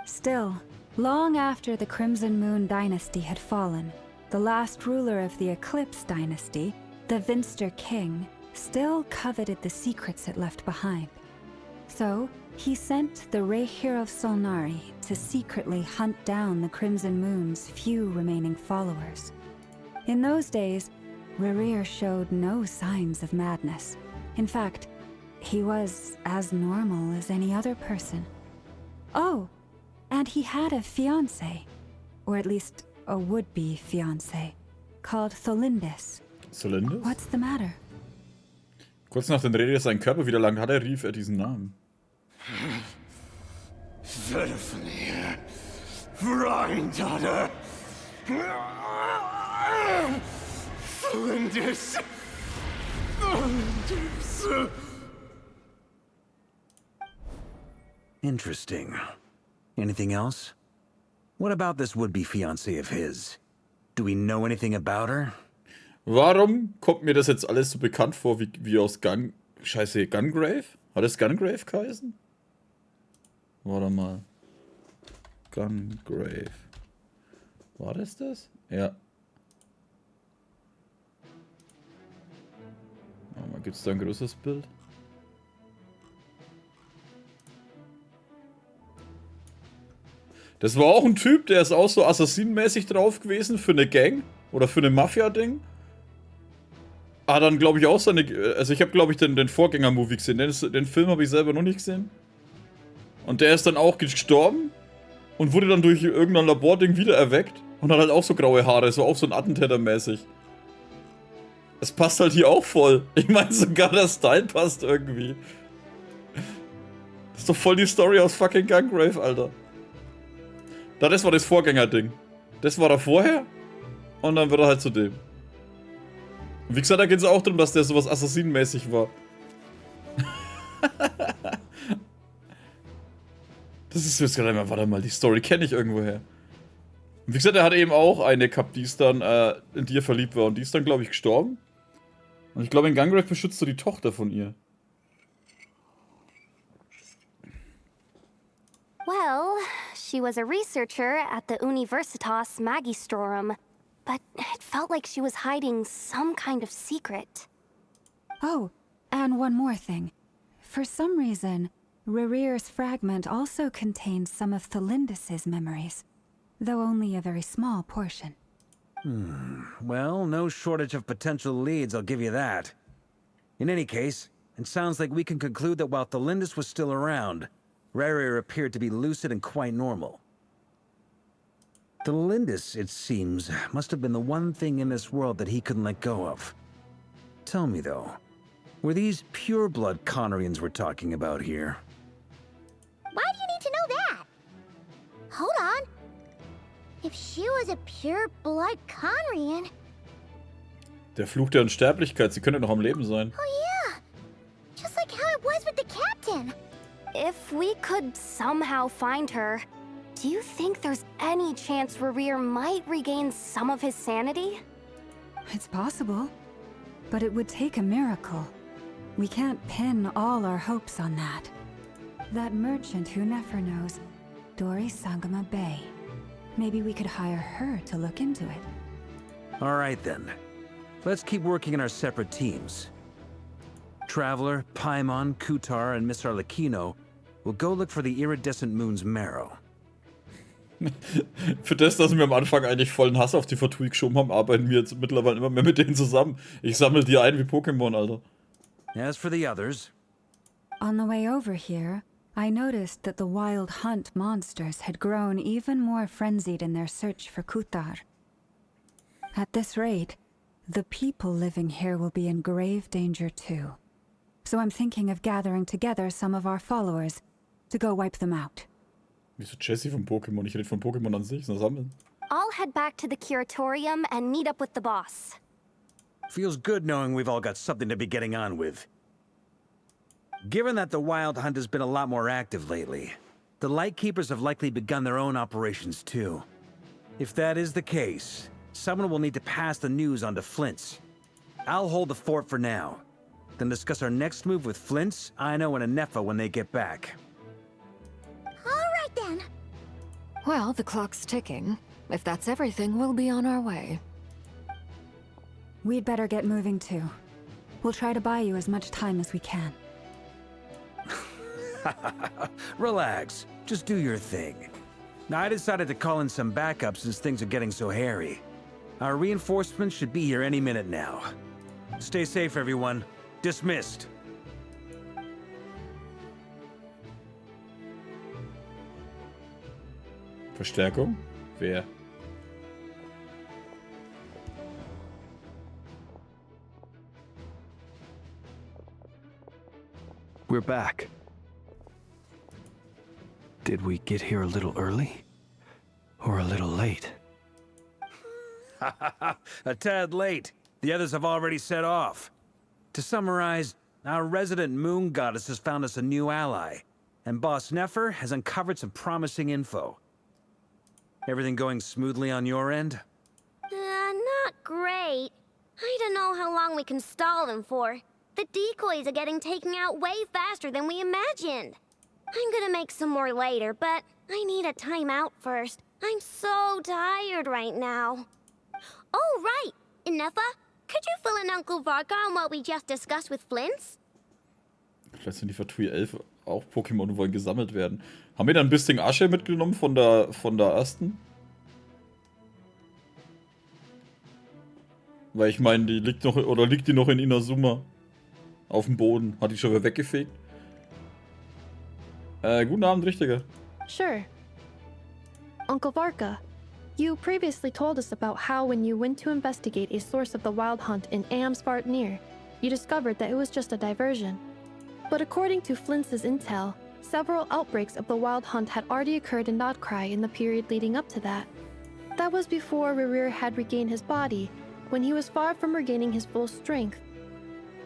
Still, long after the Crimson Moon dynasty had fallen, the last ruler of the Eclipse dynasty, the Vinster king, still coveted the secrets it left behind. So, he sent the Re'hir of Solnari to secretly hunt down the Crimson Moon's few remaining followers. In those days, Rerir showed no signs of madness. In fact, he was as normal as any other person. Oh, and he had a fiancé, or at least a would-be fiancé, called Tholindis. Tholindis? What's the matter? Kurz nach den Rede seinen Körper wieder lang hatte, rief er diesen Namen. Verfnie, Freundade, Flinders. Interesting. Anything else? What about this would-be fiancé of his? Do we know anything about her? Warum kommt mir das jetzt alles so bekannt vor wie aus Gungrave? Hat es Gungrave geheißen? Warte mal. Gungrave. War das das? Ja. Gibt es da ein größeres Bild? Das war auch ein Typ, der ist auch so assassinenmäßig drauf gewesen für eine Gang oder für eine Mafia-Ding. Ah, dann glaube ich auch seine. Also, ich habe glaube ich den Vorgänger-Movie gesehen. Den Film habe ich selber noch nicht gesehen. Und der ist dann auch gestorben und wurde dann durch irgendein Labording wieder erweckt und hat halt auch so graue Haare, so auch so ein Attentäter-mäßig. Es passt halt hier auch voll. Ich meine, sogar der Style passt irgendwie. Das ist doch voll die Story aus fucking Gungrave, Alter. Das war das Vorgänger-Ding. Das war er vorher und dann wird er halt zu dem. Und wie gesagt, da geht es auch darum, dass der sowas assassinenmäßig war. Das ist jetzt gerade mal, warte mal, die Story kenne ich irgendwoher. Und wie gesagt, er hat eben auch eine gehabt, die ist dann, in die er verliebt war. Und die ist dann, glaube ich, gestorben. Und ich glaube, in Gungrave beschützt so die Tochter von ihr. Well, she was a researcher at the Universitas Magistrorum, but it felt like she was hiding some kind of secret. Oh, and one more thing. For some reason, Rerir's fragment also contains some of Thelindis' memories, though only a very small portion. Well, no shortage of potential leads, I'll give you that. In any case, it sounds like we can conclude that while Thelindis was still around, Rerir appeared to be lucid and quite normal. Thelindis, it seems, must have been the one thing in this world that he couldn't let go of. Tell me, though, were these pure-blood Khaenri'ahs we're talking about here? Why do you need to know that? Hold on. If she was a pure-blood Khaenri'ah... Der Fluch der Unsterblichkeit, sie könnte noch am Leben sein. Oh yeah! Just like how it was with the captain. If we could somehow find her, do you think there's any chance Rerir might regain some of his sanity? It's possible, but it would take a miracle. We can't pin all our hopes on that. That merchant who Nefer knows, Dori Sangama Bay. Maybe we could hire her to look into it. All right, then. Let's keep working in our separate teams. Traveler, Paimon, Kutar, and Miss Arlecchino will go look for the iridescent moon's marrow. Für das, dass wir am Anfang eigentlich vollen Hass auf die Vertui geschoben haben, arbeiten wir jetzt mittlerweile immer mehr mit denen zusammen. Ich sammle die ein wie Pokémon, Alter. As for the others... On the way over here, I noticed that the wild hunt monsters had grown even more frenzied in their search for Kutar. At this rate, the people living here will be in grave danger too. So I'm thinking of gathering together some of our followers to go wipe them out. Wieso Jessie von Pokémon? Ich rede von Pokémon an sich, sondern sammeln. I'll head back to the curatorium and meet up with the boss. Feels good knowing we've all got something to be getting on with. Given that the Wild Hunt has been a lot more active lately, the Lightkeepers have likely begun their own operations too. If that is the case, someone will need to pass the news on to Flint's. I'll hold the fort for now, then discuss our next move with Flint's, Aino, and Anefa when they get back. Alright then. Well, the clock's ticking. If that's everything, we'll be on our way. We'd better get moving too. We'll try to buy you as much time as we can. Relax. Just do your thing. Now, I decided to call in some backup since things are getting so hairy. Our reinforcements should be here any minute now. Stay safe, everyone. Dismissed. Verstärkung? Wer? We're back. Did we get here a little early? Or a little late? A tad late. The others have already set off. To summarize, our resident moon goddess has found us a new ally, and Boss Nefer has uncovered some promising info. Everything going smoothly on your end? Not great. I don't know how long we can stall them for. The decoys are getting taken out way faster than we imagined. I'm gonna make some more later, but I need a timeout first. I'm so tired right now. Oh, right! Inefa, could you fill in Uncle Varka on what we just discussed with Flint's? Vielleicht sind die Vertui 11 auch Pokémon und wollen gesammelt werden. Haben wir da ein bisschen Asche mitgenommen von der ersten? Weil ich meine, die liegt noch, oder liegt die noch in Inazuma? Auf dem Boden. Hat die schon wieder weggefegt? Guten Abend, Richtiger. Sure. Uncle Varka, you previously told us about how when you went to investigate a source of the wild hunt in Amsvartnir, you discovered that it was just a diversion. But according to Flint's intel, several outbreaks of the wild hunt had already occurred in Nodcry in the period leading up to that. That was before Rerir had regained his body, when he was far from regaining his full strength.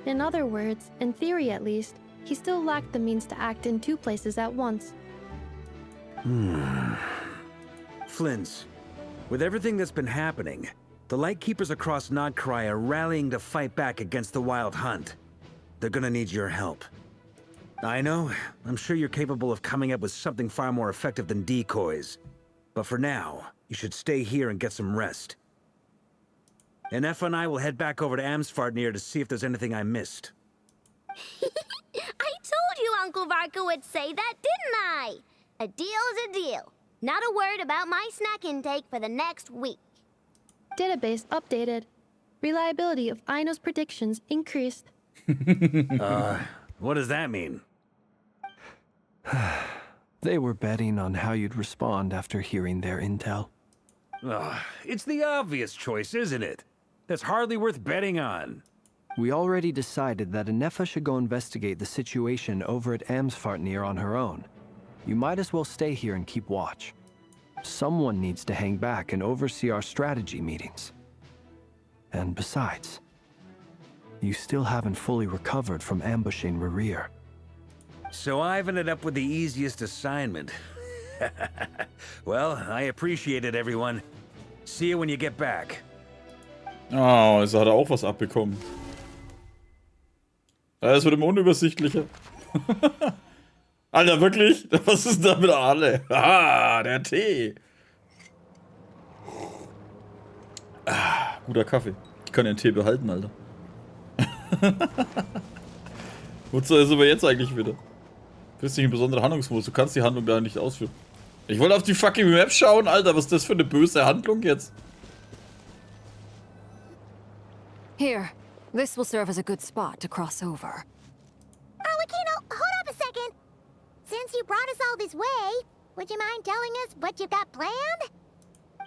In other words, in theory at least, he still lacked the means to act in two places at once. Flint's, with everything that's been happening, the Lightkeepers across Nodcry are rallying to fight back against the Wild Hunt. They're gonna need your help. I know, I'm sure you're capable of coming up with something far more effective than decoys. But for now, you should stay here and get some rest. Anefa and I will head back over to Amsvartnir to see if there's anything I missed. I told you Uncle Varka would say that, didn't I? A deal's a deal. Not a word about my snack intake for the next week. Database updated. Reliability of Aino's predictions increased. What does that mean? They were betting on how you'd respond after hearing their intel. It's the obvious choice, isn't it? That's hardly worth betting on. We already decided that Anefa should go investigate the situation over at Amsfartnir on her own. You might as well stay here and keep watch. Someone needs to hang back and oversee our strategy meetings. And besides, you still haven't fully recovered from ambushing Rerir. So I've ended up with the easiest assignment. Well, I appreciate it, everyone. See you when you get back. Oh, also hat er auch was abbekommen. Es wird immer unübersichtlicher. Alter, wirklich? Was ist da mit alle? Ah, der Tee. Ah, guter Kaffee. Ich kann den Tee behalten, Alter. Wozu ist aber jetzt eigentlich wieder? Bist nicht ein besonderer Handlungsmodus. Du kannst die Handlung da nicht ausführen. Ich wollte auf die fucking Map schauen, Alter. Was ist das für eine böse Handlung jetzt? Here, this will serve as a good spot to cross over. Arlecchino, hold up a second. Since you brought us all this way, would you mind telling us what you've got planned?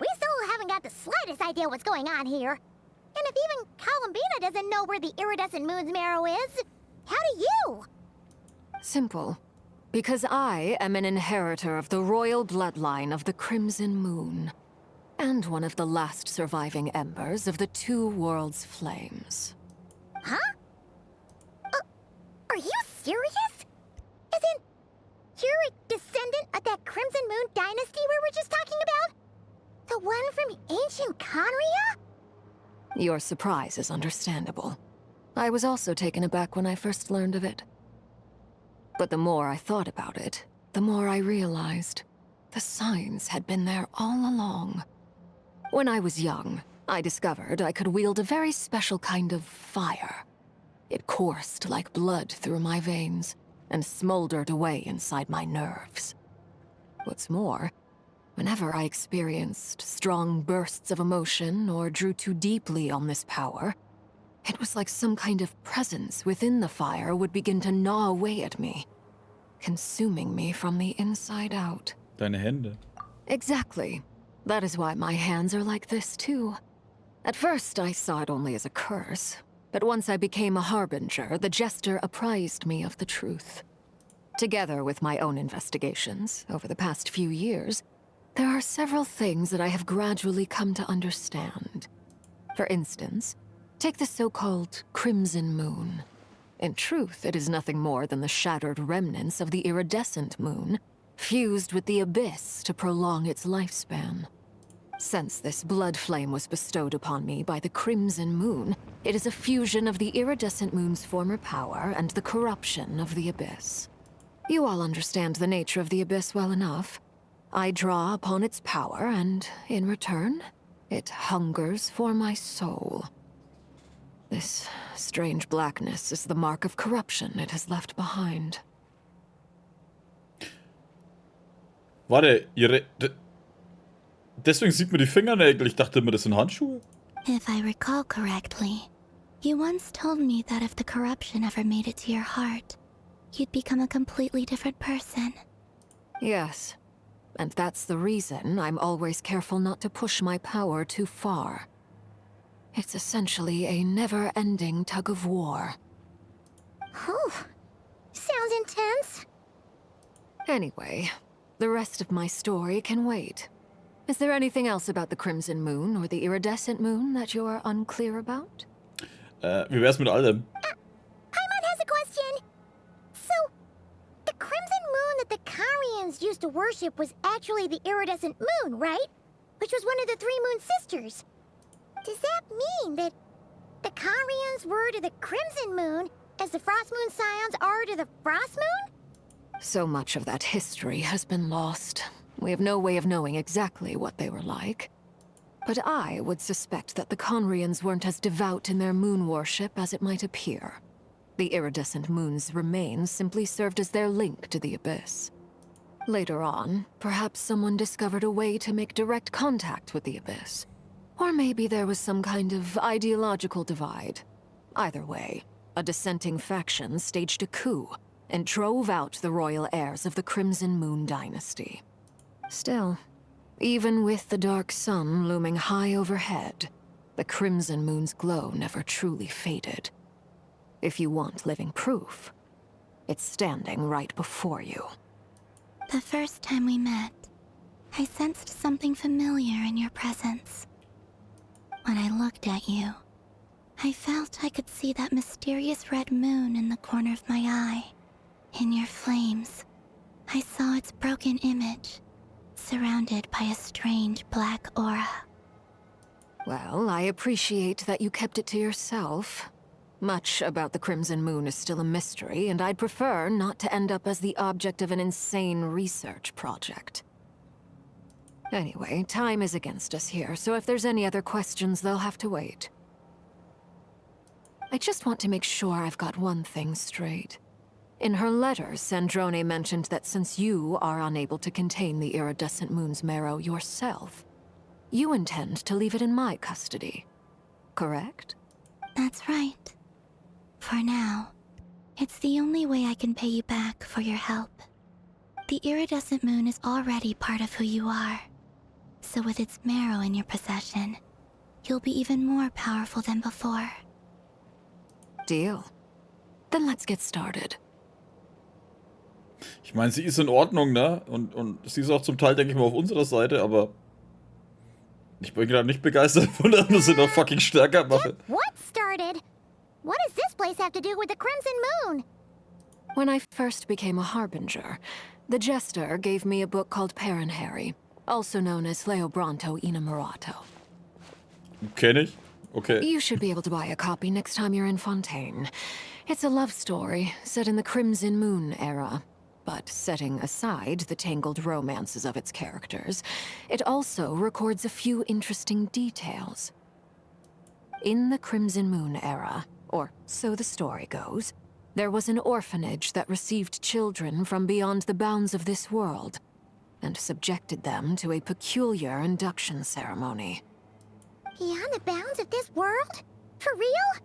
We still haven't got the slightest idea what's going on here. And if even Columbina doesn't know where the iridescent moon's marrow is, how do you? Simple. Because I am an inheritor of the royal bloodline of the Crimson Moon. And one of the last surviving embers of the Two Worlds' flames. Huh? Are you serious? As in, you're a descendant of that Crimson Moon dynasty we were just talking about? The one from ancient Khaenri'ah? Your surprise is understandable. I was also taken aback when I first learned of it. But the more I thought about it, the more I realized the signs had been there all along. When I was young, I discovered I could wield a very special kind of fire. It coursed like blood through my veins and smoldered away inside my nerves. What's more, whenever I experienced strong bursts of emotion or drew too deeply on this power, it was like some kind of presence within the fire would begin to gnaw away at me, consuming me from the inside out. Deine Hände. Exactly. That is why my hands are like this, too. At first, I saw it only as a curse, but once I became a harbinger, the jester apprised me of the truth. Together with my own investigations, over the past few years, there are several things that I have gradually come to understand. For instance, take the so-called Crimson Moon. In truth, it is nothing more than the shattered remnants of the iridescent moon, fused with the abyss to prolong its lifespan. Since this blood flame was bestowed upon me by the Crimson Moon, it is a fusion of the iridescent moon's former power and the corruption of the abyss. You all understand the nature of the abyss well enough. I draw upon its power, and in return, it hungers for my soul. This strange blackness is the mark of corruption it has left behind. Warte, deswegen sieht man die Fingernägel. Ich dachte immer, das sind Handschuhe. If I recall correctly, you once told me that if the corruption ever made it to your heart, you'd become a completely different person. Yes, and that's the reason I'm always careful not to push my power too far. It's essentially a never-ending tug of war. Whew. Sounds intense. Anyway, the rest of my story can wait. Is there anything else about the Crimson Moon or the Iridescent Moon that you're unclear about? Wie wär's mit all dem? Paimon has a question. So, the Crimson Moon that the Khaenri'ahs used to worship was actually the Iridescent Moon, right? Which was one of the three moon sisters. Does that mean that the Khaenri'ahs were to the Crimson Moon as the Frost Moon Scions are to the Frost Moon? So much of that history has been lost. We have no way of knowing exactly what they were like. But I would suspect that the Khaenri'ahs weren't as devout in their moon worship as it might appear. The iridescent moon's remains simply served as their link to the Abyss. Later on, perhaps someone discovered a way to make direct contact with the Abyss. Or maybe there was some kind of ideological divide. Either way, a dissenting faction staged a coup and drove out the royal heirs of the Crimson Moon dynasty. Still, even with the dark sun looming high overhead, the Crimson Moon's glow never truly faded. If you want living proof, it's standing right before you. The first time we met, I sensed something familiar in your presence. When I looked at you, I felt I could see that mysterious red moon in the corner of my eye. In your flames, I saw its broken image, surrounded by a strange black aura. Well, I appreciate that you kept it to yourself. Much about the Crimson Moon is still a mystery, and I'd prefer not to end up as the object of an insane research project. Anyway, time is against us here, so if there's any other questions, they'll have to wait. I just want to make sure I've got one thing straight. In her letter, Sandrone mentioned that since you are unable to contain the iridescent moon's marrow yourself, you intend to leave it in my custody. Correct? That's right. For now, it's the only way I can pay you back for your help. The iridescent moon is already part of who you are. So with its marrow in your possession, you'll be even more powerful than before. Deal. Then let's get started. Ich meine, sie ist in Ordnung, ne? Und sie ist auch zum Teil, denke ich mal, auf unserer Seite, aber ich bin gerade nicht begeistert von der, dass sie noch fucking stärker mache. What started? What does this place have to do with the Crimson Moon? When I first became a harbinger, the jester gave me a book called Khaenri'ah, also known as Leobranto Inamorato. Kenn ich? Okay. You should be able to buy a copy next time you're in Fontaine. It's a love story set in the Crimson Moon era. But setting aside the tangled romances of its characters, it also records a few interesting details. In the Crimson Moon era, or so the story goes, there was an orphanage that received children from beyond the bounds of this world, and subjected them to a peculiar induction ceremony. Beyond the bounds of this world? For real?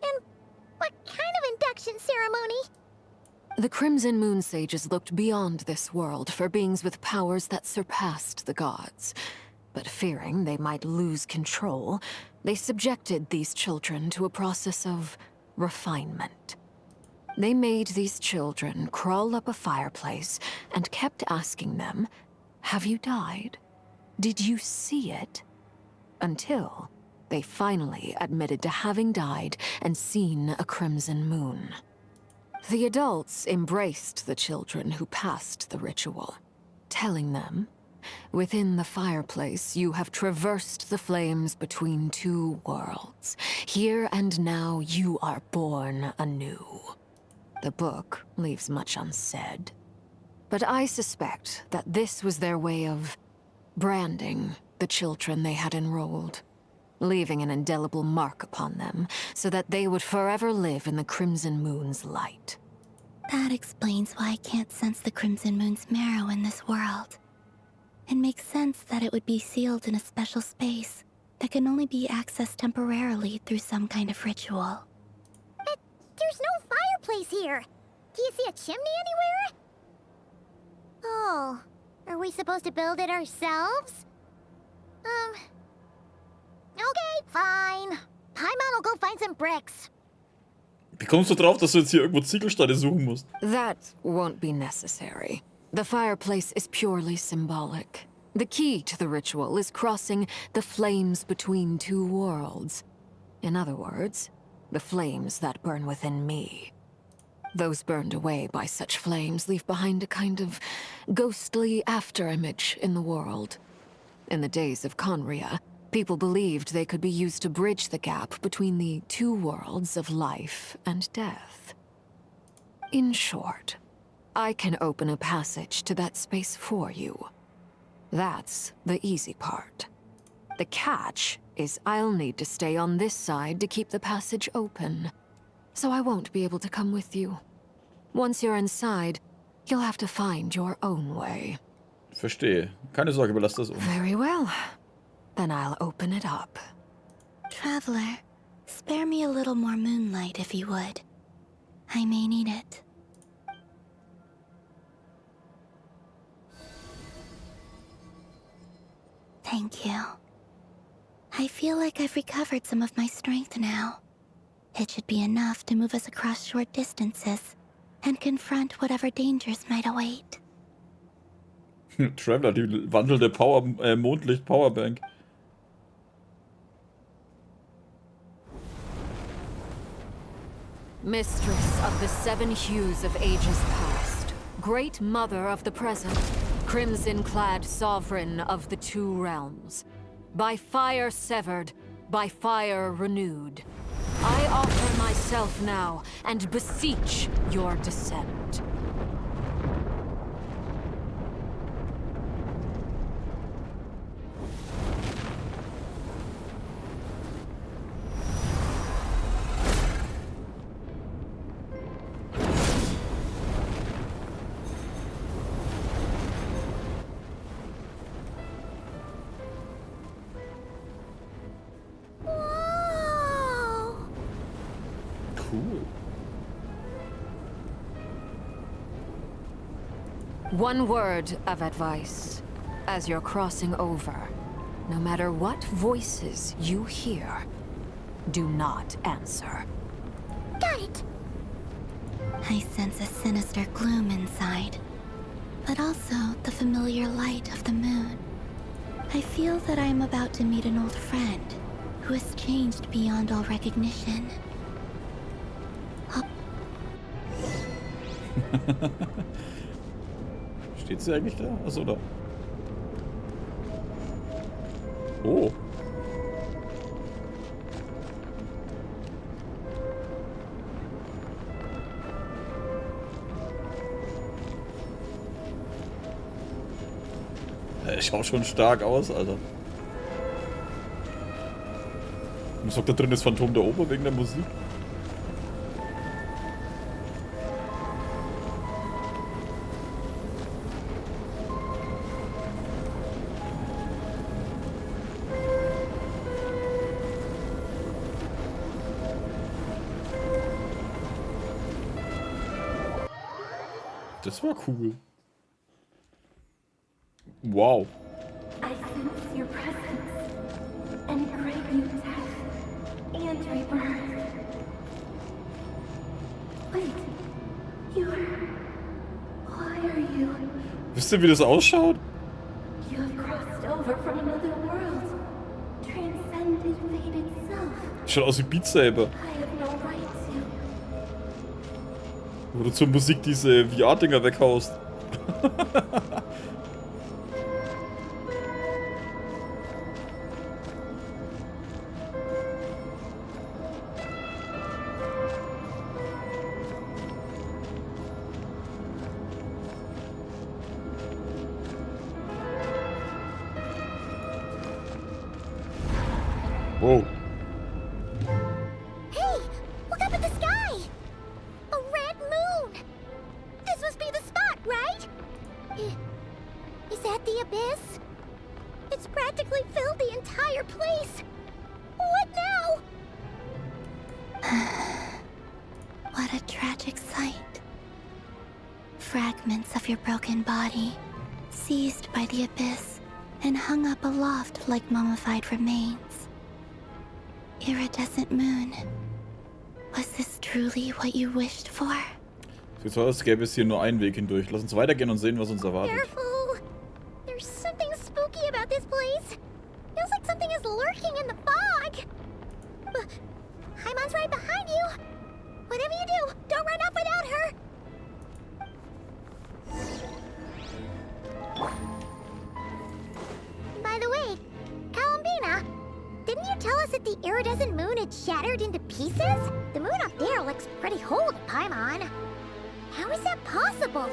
And what kind of induction ceremony? The Crimson Moon sages looked beyond this world for beings with powers that surpassed the gods. But fearing they might lose control, they subjected these children to a process of refinement. They made these children crawl up a fireplace and kept asking them, "Have you died? Did you see it?" Until they finally admitted to having died and seen a crimson moon. The adults embraced the children who passed the ritual, telling them, "Within the fireplace, you have traversed the flames between two worlds. Here and now, you are born anew." The book leaves much unsaid, but I suspect that this was their way of branding the children they had enrolled, leaving an indelible mark upon them so that they would forever live in the Crimson Moon's light. That explains why I can't sense the Crimson Moon's marrow in this world. It makes sense that it would be sealed in a special space that can only be accessed temporarily through some kind of ritual. But there's no fireplace here. Do you see a chimney anywhere? Oh, are we supposed to build it ourselves? Okay, fine. Paimon will go find some bricks. Wie kommst du drauf, dass du jetzt hier irgendwo Ziegelsteine suchen musst? That won't be necessary. The fireplace is purely symbolic. The key to the ritual is crossing the flames between two worlds. In other words, the flames that burn within me. Those burned away by such flames leave behind a kind of ghostly afterimage in the world. In the days of Khaenri'ah, people believed they could be used to bridge the gap between the two worlds of life and death. In short, I can open a passage to that space for you. That's the easy part. The catch is I'll need to stay on this side to keep the passage open. so I won't be able to come with you. Once you're inside, you'll have to find your own way. Verstehe. Keine Sorge, überlass das uns. Very well. Then I'll open it up. Traveler, spare me a little more moonlight if you would. I may need it. Thank you. I feel like I've recovered some of my strength now. It should be enough to move us across short distances and confront whatever dangers might await. Traveler, die wandelnde Mondlicht-Powerbank. Mistress of the 7 hues of ages past, great mother of the present, crimson-clad sovereign of the 2 realms, by fire severed, by fire renewed, I offer myself now and beseech your descent. One word of advice as you're crossing over. No matter what voices you hear, do not answer. Got it! I sense a sinister gloom inside, but also the familiar light of the moon. I feel that I am about to meet an old friend who has changed beyond all recognition. Steht sie eigentlich da? Achso, da. Oh. Schaut schon stark aus, Alter. Und sagt da drin das Phantom der Oper wegen der Musik? Das war cool. Wow. I sense your presence and grant you death and rebirth. Wait, why are you? Wisst ihr, wie das ausschaut? You have crossed over from another world, transcended fate itself. Schaut aus wie Beat Saber. I have no right to. Wo du zur Musik diese VR-Dinger weghaust. Whoa. Hey, look up at the sky! A red moon! This must be the spot, right? Is that the abyss? It's practically filled the entire place. What now? What a tragic sight. Fragments of your broken body, seized by the abyss, and hung up aloft like mummified remains. Iridescent moon. Was this truly what you wished for? Sieht so aus, als gäbe es hier nur einen Weg hindurch. Lass uns weitergehen und sehen, was uns erwartet. Careful! There's something spooky about this place. Feels like something is lurking in the fog. Haimon's right behind you. Whatever you do, don't run off without her. By the way, Columbina, didn't you tell us that the iridescent moon had shattered into pieces? The moon up there looks pretty whole to Paimon. How is that possible?